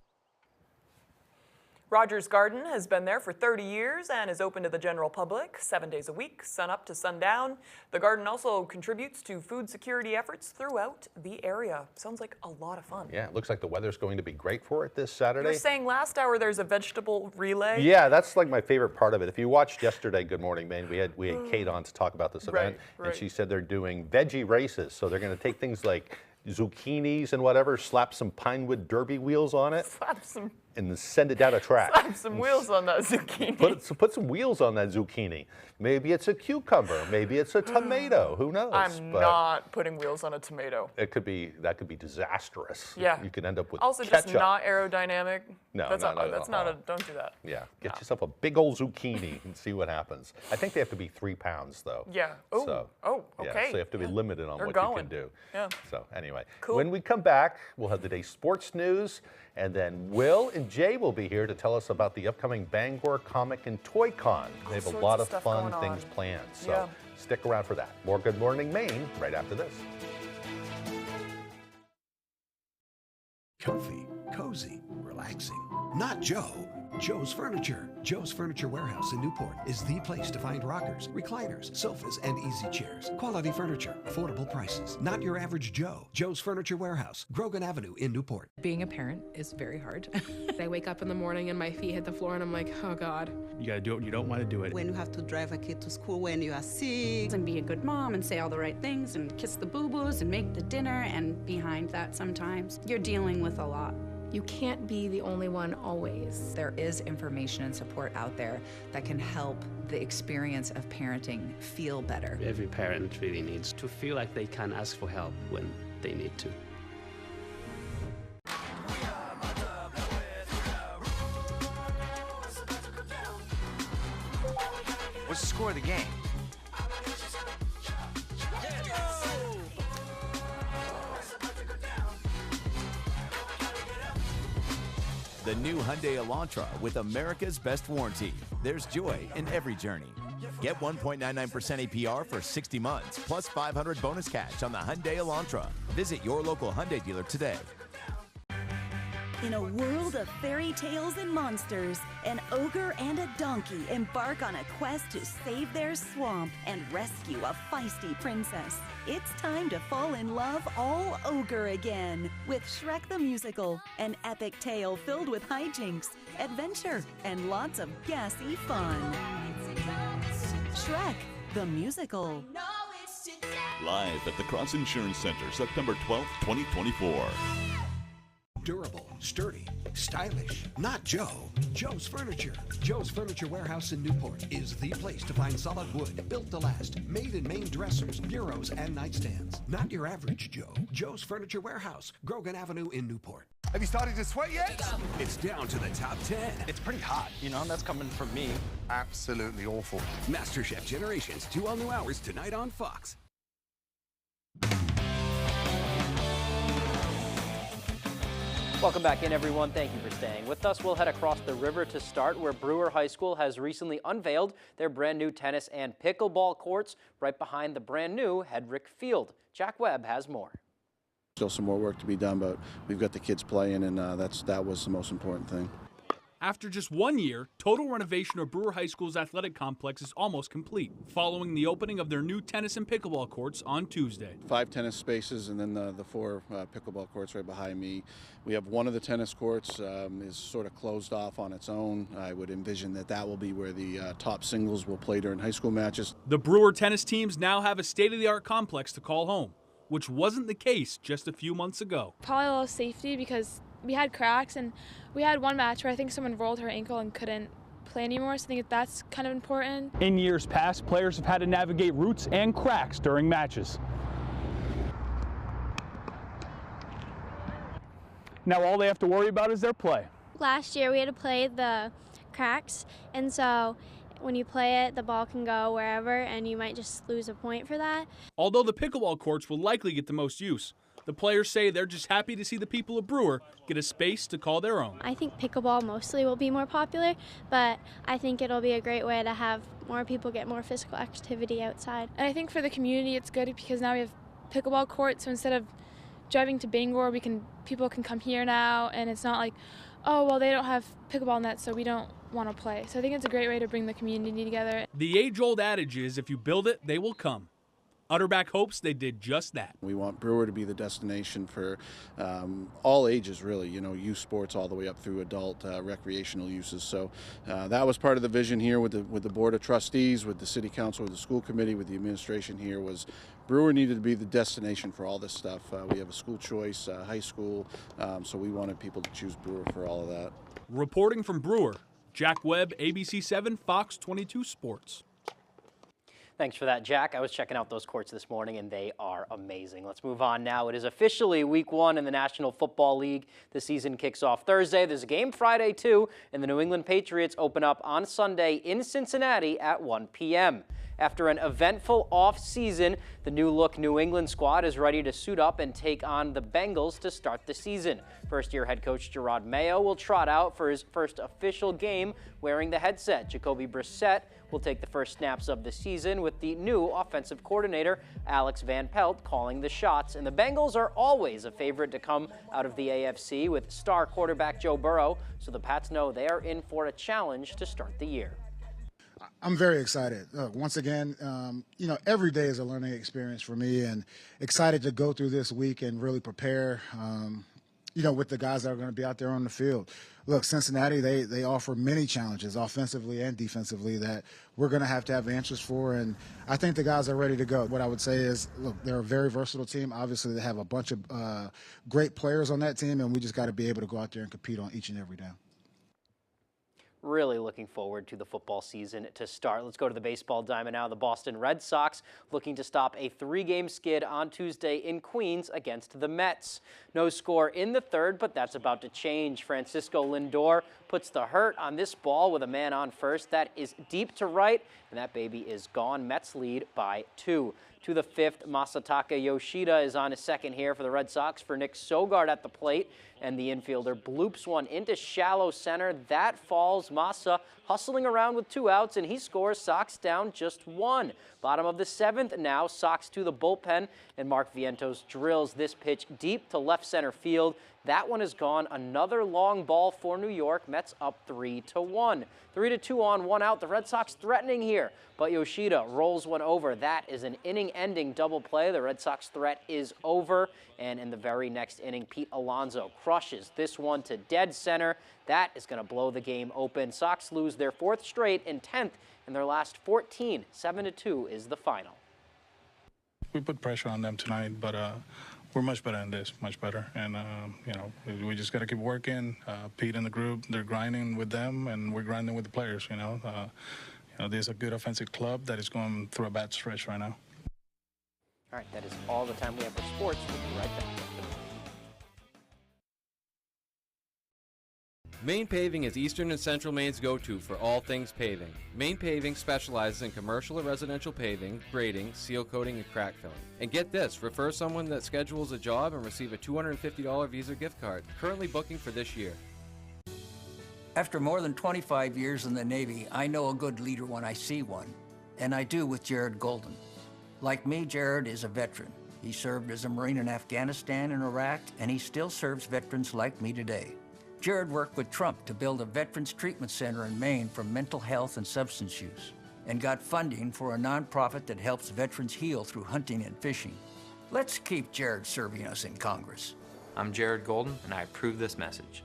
Rogers Garden has been there for 30 years and is open to the general public 7 days a week, sun up to sundown. The garden also contributes to food security efforts throughout the area. Sounds like a lot of fun. Yeah, it looks like the weather's going to be great for it this Saturday. You were saying last hour there's a vegetable relay. Yeah, that's like my favorite part of it. If you watched yesterday, Good Morning Maine, we had Kate on to talk about this event, right. and she said they're doing veggie races. So they're going to take things like zucchinis and whatever, slap some pine wood derby wheels on it. And then send it down a track. Slap some wheels on that zucchini. Put some wheels on that zucchini. Maybe it's a cucumber. Maybe it's a tomato. Who knows? I'm not putting wheels on a tomato. That could be disastrous. Yeah. You could end up with also ketchup. just not aerodynamic. No, that's not don't do that. Yeah. Get yourself a big old zucchini and see what happens. I think they have to be 3 pounds though. Yeah. Okay. Yeah, so you have to be limited on what you can do. Yeah. So anyway, cool. When we come back, we'll have the day's sports news, and then Will and Jay will be here to tell us about the upcoming Bangor Comic and Toy Con. They have a lot of fun things planned, so stick around for that. More Good Morning Maine right after this. Comfy, cozy, relaxing. Not Joe. Joe's Furniture. Joe's Furniture Warehouse in Newport is the place to find rockers, recliners, sofas, and easy chairs. Quality furniture, affordable prices. Not your average Joe. Joe's Furniture Warehouse, Grogan Avenue in Newport. Being a parent is very hard. I wake up in the morning and my feet hit the floor and I'm like, oh God. You gotta do it when you don't want to do it. When you have to drive a kid to school when you are sick. And be a good mom and say all the right things and kiss the boo-boos and make the dinner, and behind that sometimes you're dealing with a lot. You can't be the only one always. There is information and support out there that can help the experience of parenting feel better. Every parent really needs to feel like they can ask for help when they need to. What's the score of the game? The new Hyundai Elantra with America's best warranty. There's joy in every journey. Get 1.99% APR for 60 months, plus $500 bonus cash on the Hyundai Elantra. Visit your local Hyundai dealer today. In a world of fairy tales and monsters, an ogre and a donkey embark on a quest to save their swamp and rescue a feisty princess. It's time to fall in love all ogre again with Shrek the Musical, an epic tale filled with hijinks, adventure, and lots of gassy fun. Shrek the Musical. Live at the Cross Insurance Center, September 12th, 2024. Durable, sturdy, stylish. Not Joe. Joe's Furniture. Joe's Furniture Warehouse in Newport is the place to find solid wood, built to last, made in Maine dressers, bureaus, and nightstands. Not your average Joe. Joe's Furniture Warehouse, Grogan Avenue in Newport. Have you started to sweat yet? It's down to the top 10. It's pretty hot, that's coming from me. Absolutely awful. MasterChef Generations, 2 all-new hours tonight on Fox. Welcome back in, everyone. Thank you for staying with us. We'll head across the river to start, where Brewer High School has recently unveiled their brand new tennis and pickleball courts right behind the brand new Hedrick Field. Jack Webb has more. Still some more work to be done, but we've got the kids playing, and that was the most important thing. After just 1 year, total renovation of Brewer High School's athletic complex is almost complete, following the opening of their new tennis and pickleball courts on Tuesday. 5 tennis spaces and then the 4 pickleball courts right behind me. We have one of the tennis courts is sort of closed off on its own. I would envision that will be where the top singles will play during high school matches. The Brewer tennis teams now have a state-of-the-art complex to call home, which wasn't the case just a few months ago. Probably a little safety because we had cracks, and we had one match where I think someone rolled her ankle and couldn't play anymore, so I think that's kind of important. In years past, players have had to navigate roots and cracks during matches. Now all they have to worry about is their play. Last year we had to play the cracks, and so when you play it, the ball can go wherever, and you might just lose a point for that. Although the pickleball courts will likely get the most use, the players say they're just happy to see the people of Brewer get a space to call their own. I think pickleball mostly will be more popular, but I think it'll be a great way to have more people get more physical activity outside. And I think for the community it's good because now we have pickleball courts, so instead of driving to Bangor, people can come here now, and it's not like, oh, well, they don't have pickleball nets, so we don't want to play. So I think it's a great way to bring the community together. The age-old adage is, if you build it, they will come. Utterback hopes they did just that. We want Brewer to be the destination for all ages, really, youth sports all the way up through adult recreational uses. So that was part of the vision here with the Board of Trustees, with the City Council, with the school committee, with the administration here, was Brewer needed to be the destination for all this stuff. We have a school choice, high school, so we wanted people to choose Brewer for all of that. Reporting from Brewer, Jack Webb, ABC 7, Fox 22 Sports. Thanks for that, Jack. I was checking out those courts this morning, and they are amazing. Let's move on now. It is officially Week 1 in the National Football League. The season kicks off Thursday. There's a game Friday, too, and the New England Patriots open up on Sunday in Cincinnati at 1 p.m. After an eventful off-season, the new-look New England squad is ready to suit up and take on the Bengals to start the season. First-year head coach Gerard Mayo will trot out for his first official game wearing the headset. Jacoby Brissett will take the first snaps of the season with the new offensive coordinator Alex Van Pelt calling the shots. And the Bengals are always a favorite to come out of the AFC with star quarterback Joe Burrow, so the Pats know they are in for a challenge to start the year. I'm very excited. Once again, every day is a learning experience for me, and excited to go through this week and really prepare, with the guys that are going to be out there on the field. Look, Cincinnati, they offer many challenges offensively and defensively that we're going to have answers for, and I think the guys are ready to go. What I would say is, look, they're a very versatile team. Obviously, they have a bunch of great players on that team, and we just got to be able to go out there and compete on each and every down. Really looking forward to the football season to start. Let's go to the baseball diamond now. The Boston Red Sox looking to stop a 3-game skid on Tuesday in Queens against the Mets. No score in the third, but that's about to change. Francisco Lindor puts the hurt on this ball with a man on first. That is deep to right, and that baby is gone. Mets lead by 2. To the 5th, Masataka Yoshida is on his second here for the Red Sox for Nick Sogard at the plate, and the infielder bloops one into shallow center. That falls. Masa hustling around with 2 outs, and he scores. Sox down just 1. Bottom of the 7th now, Sox to the bullpen, and Mark Vientos drills this pitch deep to left center field. That one is gone. Another long ball for New York. Mets up 3-1. 3-2 on 1 out. The Red Sox threatening here, but Yoshida rolls one over. That is an inning-ending double play. The Red Sox threat is over, and in the very next inning, Pete Alonso crushes this one to dead center. That is going to blow the game open. Sox lose their 4th straight and 10th in their last 14. 7-2 is the final. We put pressure on them tonight, but we're much better than this, much better. And, we just got to keep working. Pete and the group, they're grinding with them, and we're grinding with the players, There's a good offensive club that is going through a bad stretch right now. All right, that is all the time we have for sports. We'll be right back. Maine Paving is Eastern and Central Maine's go-to for all things paving. Maine Paving specializes in commercial and residential paving, grading, seal coating, and crack filling. And get this, refer someone that schedules a job and receive a $250 Visa gift card. Currently booking for this year. After more than 25 years in the Navy, I know a good leader when I see one. And I do with Jared Golden. Like me, Jared is a veteran. He served as a Marine in Afghanistan and Iraq, and he still serves veterans like me today. Jared worked with Trump to build a Veterans Treatment Center in Maine for mental health and substance use, and got funding for a nonprofit that helps veterans heal through hunting and fishing. Let's keep Jared serving us in Congress. I'm Jared Golden, and I approve this message.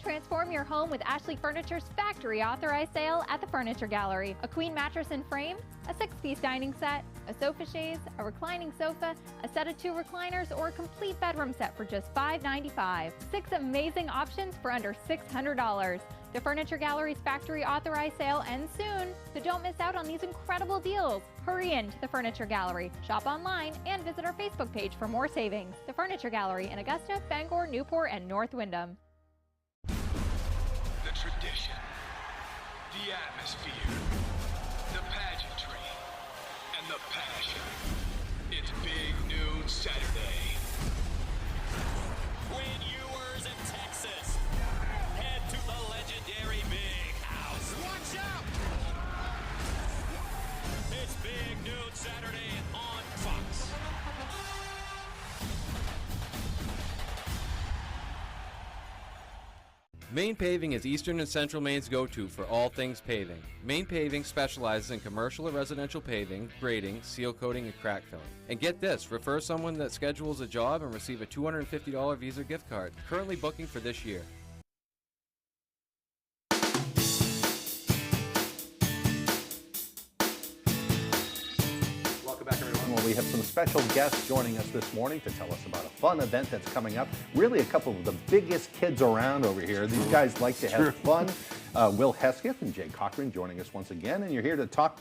Transform your home with Ashley Furniture's factory authorized sale at the Furniture Gallery. A queen mattress and frame, a 6-piece dining set, a sofa chaise, a reclining sofa, a set of 2 recliners, or a complete bedroom set for just $595. 6 amazing options for under $600. The Furniture Gallery's factory authorized sale ends soon, so don't miss out on these incredible deals. Hurry into the Furniture Gallery, shop online, and visit our Facebook page for more savings. The Furniture Gallery in Augusta, Bangor, Newport, and North Windham. The tradition, The atmosphere, the pageantry, and the passion. It's Big Noon Saturday. When yours in Texas, head to the legendary Big House. Watch out! It's Big Noon Saturday on Fox. Maine Paving is Eastern and Central Maine's go-to for all things paving. Maine Paving specializes in commercial and residential paving, grading, seal coating, and crack filling. And get this, refer someone that schedules a job and receive a $250 Visa gift card. Currently booking for this year. Welcome back, everyone. Well, we have some special guests joining us this morning to tell us about a fun event that's coming up. Really a couple of the biggest kids around over here. These guys like to have fun. Will Hesketh and Jay Cochran joining us once again, and you're here to talk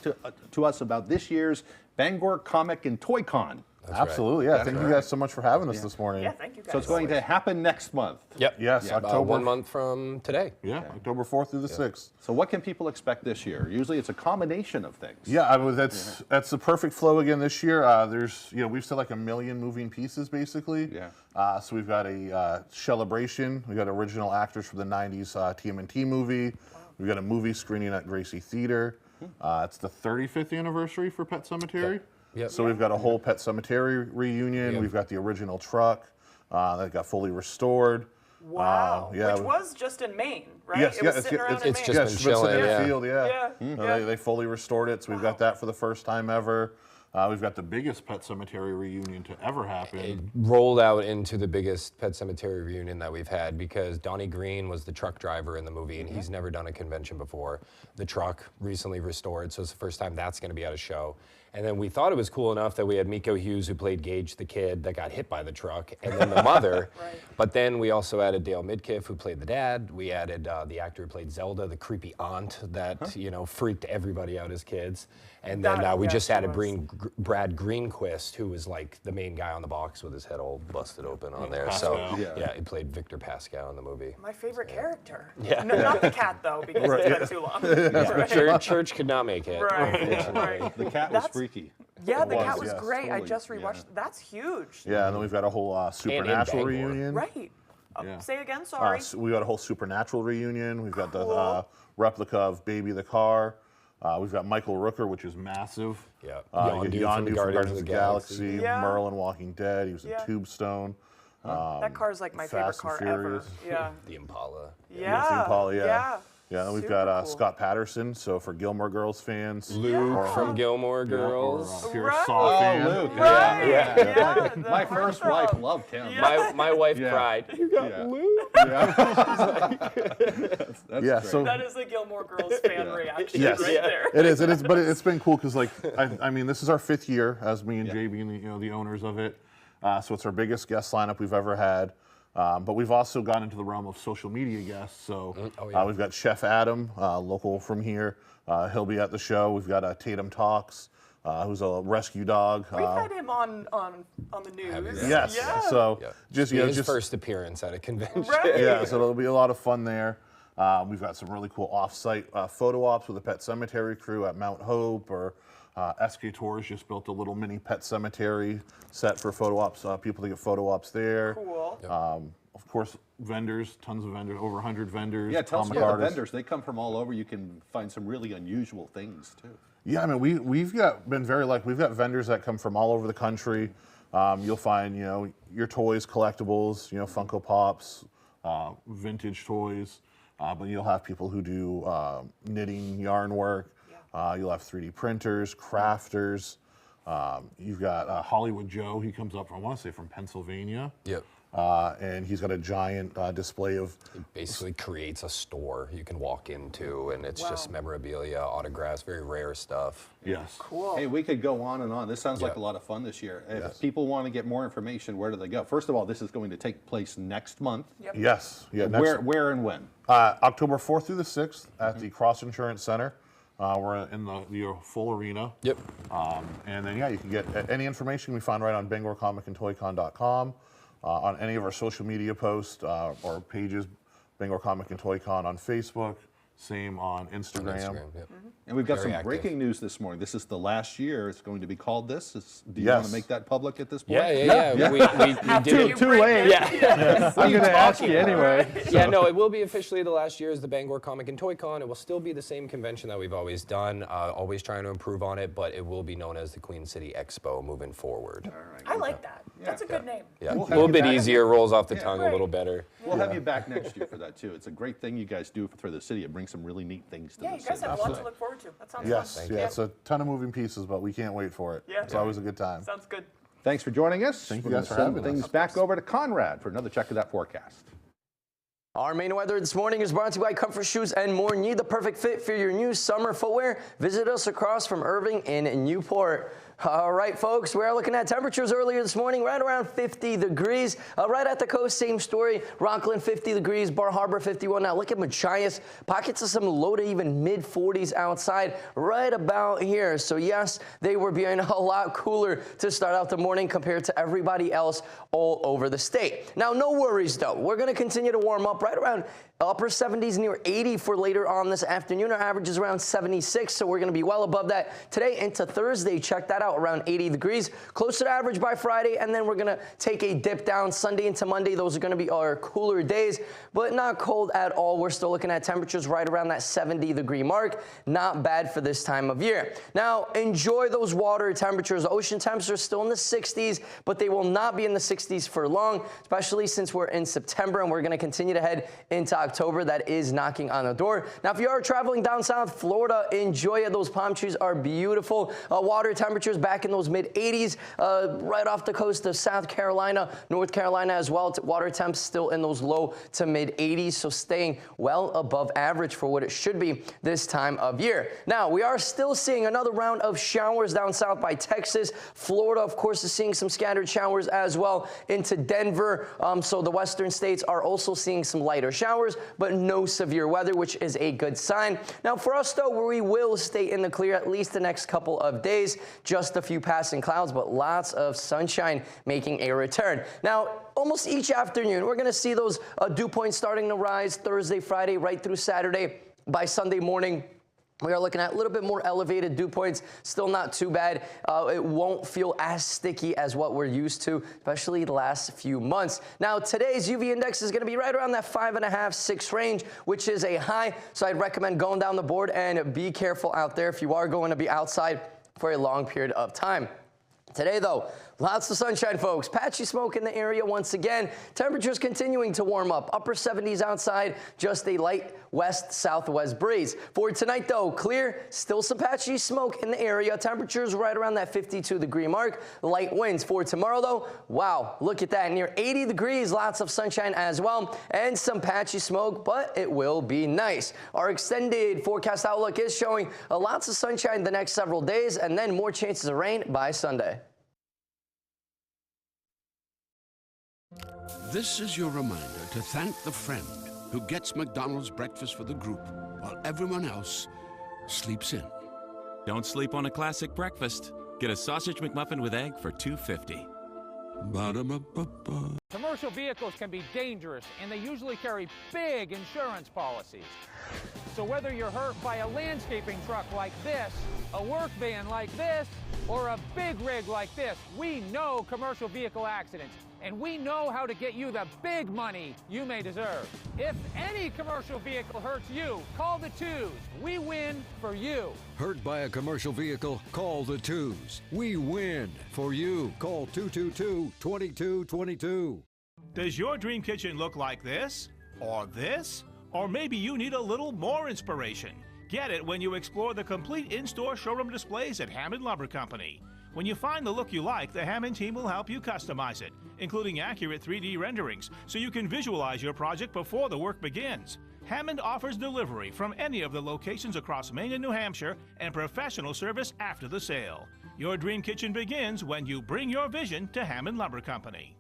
to us about this year's Bangor Comic and Toy Con. Absolutely, yeah. Thank you guys so much for having us this morning. Yeah, thank you guys. So it's going to happen next month. Yep. Yes, Yeah, October. 1 month from today. Yeah, October 4th through the 6th. So what can people expect this year? Usually it's a combination of things. Yeah, I mean, that's the perfect flow again this year. There's, we've said like 1 million moving pieces basically. Yeah. So we've got a celebration. We got original actors from the '90s TMNT movie. We've got a movie screening at Gracie Theater. It's the 35th anniversary for Pet Sematary. Yep. So we've got a whole Pet Cemetery reunion. Yep. We've got the original truck that got fully restored. Wow. Yeah. Which was just in Maine, right? Yes, it was sitting around in Maine. Just been chilling in the field, yeah. Yeah. They fully restored it, so we've got that for the first time ever. We've got the biggest Pet Cemetery reunion to ever happen. It rolled out into the biggest Pet Cemetery reunion that we've had because Donnie Green was the truck driver in the movie, and he's never done a convention before. The truck recently restored, so it's the first time that's going to be at a show. And then we thought it was cool enough that we had Miko Hughes, who played Gage, the kid that got hit by the truck, and then the mother. But then we also added Dale Midkiff, who played the dad. We added the actor who played Zelda, the creepy aunt that freaked everybody out as kids. And then we just added Brad Greenquist, who was like the main guy on the box with his head all busted open on there. Pascal. So yeah, he played Victor Pascal in the movie. My favorite character. Yeah. No, not the cat, though, because it's been too long. Church could not make it. Right. The cat was freaky. Yeah, the cat was yes, great. totally. I just rewatched. That's huge. Yeah, and then we've got a whole Supernatural reunion. Right. Say again, sorry. We got a whole Supernatural reunion. We've got the replica of Baby the Car. We've got Michael Rooker, which is massive. Yeah. Yondu from Guardians of the Galaxy. Yeah. Merlin, Walking Dead. He was in Tombstone. That car's like my favorite car ever. Yeah. The Impala. Yeah. The Impala, Yeah. Yeah, and we've Super got cool. Scott Patterson, so for Gilmore Girls fans. Luke from Gilmore Girls. Or Pure Saw fan. Luke. Right. Yeah. My first wife loved him. My wife cried. You got Luke? That's so that is a Gilmore Girls fan reaction yes, right there. It is, but it's been cool because I mean, this is our 5th year as me and Jay being the owners of it. So it's our biggest guest lineup we've ever had. But we've also gone into the realm of social media guests. So we've got Chef Adam, local from here. He'll be at the show. We've got Tatum Talks, who's a rescue dog. We've had him on the news. Yes. Yeah. So just his first appearance at a convention. Right. Yeah. So it'll be a lot of fun there. We've got some really cool off-site photo ops with the Pet Cemetery crew at Mount Hope, or SK Tours just built a little mini Pet Cemetery set for photo ops. People to get photo ops there. Cool. Of course, vendors, tons of vendors, over 100 vendors. Yeah, tell us comic about the artists. vendors. They come from all over. You can find some really unusual things, too. Yeah, I mean, we've got vendors that come from all over the country. You'll find, your toys, collectibles, Funko Pops, vintage toys. But you'll have people who do knitting, yarn work. You'll have 3D printers, crafters. You've got Hollywood Joe. He comes up, I want to say, from Pennsylvania. Yep. And he's got a giant display of... He basically creates a store you can walk into, and it's just memorabilia, autographs, very rare stuff. Yes. Cool. Hey, we could go on and on. This sounds like a lot of fun this year. If people want to get more information, where do they go? First of all, this is going to take place next month. Yep. Yes. Yeah. Where and when? October 4th through the 6th at the Cross Insurance Center. We're in the full arena. Yep. And then, you can get any information we find right on BangorComicAndToyCon.com, on any of our social media posts or pages, Bangor Comic and Toy Con on Facebook, Same on Instagram. Yep. And we've got Very some active. breaking news this morning. This is the last year it's going to be called this. Do you Yes. want to make that public at this point? Yeah. We did it. Too late. Yeah. I'm going to ask you anyway. Yeah, no, it will be officially the last year as the Bangor Comic and Toy Con. It will still be the same convention that we've always done, always trying to improve on it, but it will be known as the Queen City Expo moving forward. I like that. That's a good name. Yeah, We'll a have little you bit back. easier, rolls off the tongue Right. a little better. We'll have you back next year for that, too. It's a great thing you guys do for the city. It brings some really neat things to Yeah, the you guys city. have a lot to look forward to. That sounds Yes, fun. yeah, it's a ton of moving pieces, but we can't wait for it. Yeah. It's always a good time. Sounds good. Thanks for joining us. Thank you We're guys gonna for send having us. things back over to Conrad for another check of that forecast. Our main weather this morning is brought to you by Comfort Shoes and More. Need the perfect fit for your new summer footwear? Visit us across from Irving in Newport. All right, folks, we are looking at temperatures earlier this morning, right around 50 degrees. Right at the coast, same story. Rockland, 50 degrees. Bar Harbor, 51. Now look at Machias. Pockets of some low to even mid-40s outside right about here. So, yes, they were being a lot cooler to start out the morning compared to everybody else all over the state. Now, no worries, though. We're going to continue to warm up right around upper 70s, near 80 for later on this afternoon. Our average is around 76, so we're going to be well above that today into Thursday. Check that out, around 80 degrees. Closer to average by Friday, and then we're going to take a dip down Sunday into Monday. Those are going to be our cooler days, but not cold at all. We're still looking at temperatures right around that 70-degree mark. Not bad for this time of year. Now, enjoy those water temperatures. Ocean temps are still in the 60s, but they will not be in the 60s for long, especially since we're in September, and we're going to continue to head into October. That is knocking on the door. Now, if you are traveling down south Florida, enjoy it. Those palm trees are beautiful. Water temperatures back in those mid-80s, right off the coast of South Carolina, North Carolina as well. Water temps still in those low to mid-80s, so staying well above average for what it should be this time of year. Now, we are still seeing another round of showers down south by Texas. Florida, of course, is seeing some scattered showers as well into Denver. So the western states are also seeing some lighter showers, but no severe weather, which is a good sign. Now, for us, though, we will stay in the clear at least the next couple of days. Just a few passing clouds, but lots of sunshine making a return. Now, almost each afternoon, we're going to see those dew points starting to rise Thursday, Friday, right through Saturday. By Sunday morning, we are looking at a little bit more elevated dew points. Still not too bad. It won't feel as sticky as what we're used to, especially the last few months. Now, today's UV index is going to be right around that 5.5, 6 range, which is a high. So I'd recommend going down the board and be careful out there if you are going to be outside for a long period of time. Today, though, lots of sunshine, folks. Patchy smoke in the area once again. Temperatures continuing to warm up. Upper 70s outside, just a light west-southwest breeze. For tonight, though, clear. Still some patchy smoke in the area. Temperatures right around that 52-degree mark. Light winds. For tomorrow, though, wow, look at that. Near 80 degrees, lots of sunshine as well, and some patchy smoke, but it will be nice. Our extended forecast outlook is showing lots of sunshine the next several days, and then more chances of rain by Sunday. This is your reminder to thank the friend who gets McDonald's breakfast for the group while everyone else sleeps in. Don't sleep on a classic breakfast. Get a sausage McMuffin with egg for $2.50. Ba-da-ba-ba-ba. Commercial vehicles can be dangerous, and they usually carry big insurance policies. So whether you're hurt by a landscaping truck like this, a work van like this, or a big rig like this, we know commercial vehicle accidents, and we know how to get you the big money you may deserve. If any commercial vehicle hurts you, call the twos. We win for you. Hurt by a commercial vehicle? Call the twos. We win for you. Call 222-2222. Does your dream kitchen look like this? Or this? Or maybe you need a little more inspiration. Get it when you explore the complete in-store showroom displays at Hammond Lumber Company. When you find the look you like, the Hammond team will help you customize it, including accurate 3D renderings, so you can visualize your project before the work begins. Hammond offers delivery from any of the locations across Maine and New Hampshire and professional service after the sale. Your dream kitchen begins when you bring your vision to Hammond Lumber Company.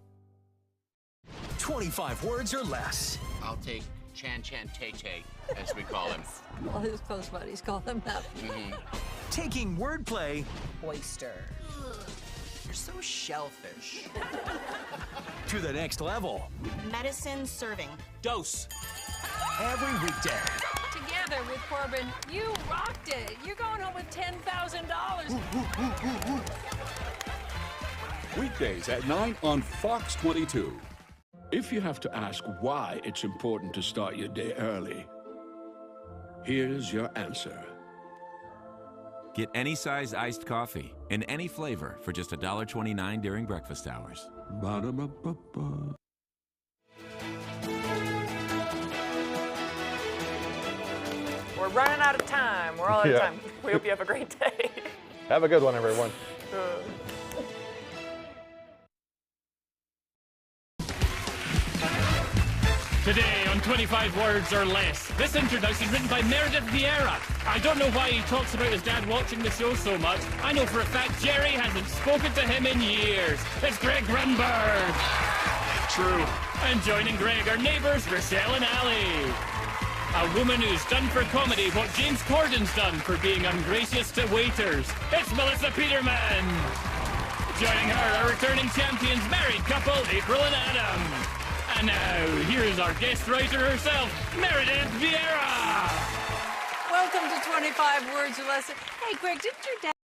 25 words or less. I'll take Chan Chan Tay Tay, as we call him. All his close buddies call him that. Taking wordplay. Oyster. You're so shellfish. To the next level. Medicine serving. Dose. Every weekday. Together. together with Corbin. You rocked it. You're going home with $10,000. Weekdays at 9 on Fox 22. If you have to ask why it's important to start your day early, here's your answer. Get any size iced coffee in any flavor for just $1.29 during breakfast hours. Ba-da-ba-ba-ba. We're running out of time. We're all out of time. We hope you have a great day. Have a good one, everyone. Today on 25 Words or Less, this introduction written by Meredith Vieira. I don't know why he talks about his dad watching the show so much. I know for a fact Jerry hasn't spoken to him in years. It's Greg Grunberg. True. And joining Greg are neighbours Rochelle and Ali. A woman who's done for comedy what James Corden's done for being ungracious to waiters. It's Melissa Peterman. Joining her are returning champions, married couple April and Adam. And now, here's our guest writer herself, Meredith Vieira. Welcome to 25 Words or Less. Hey, Greg, didn't your dad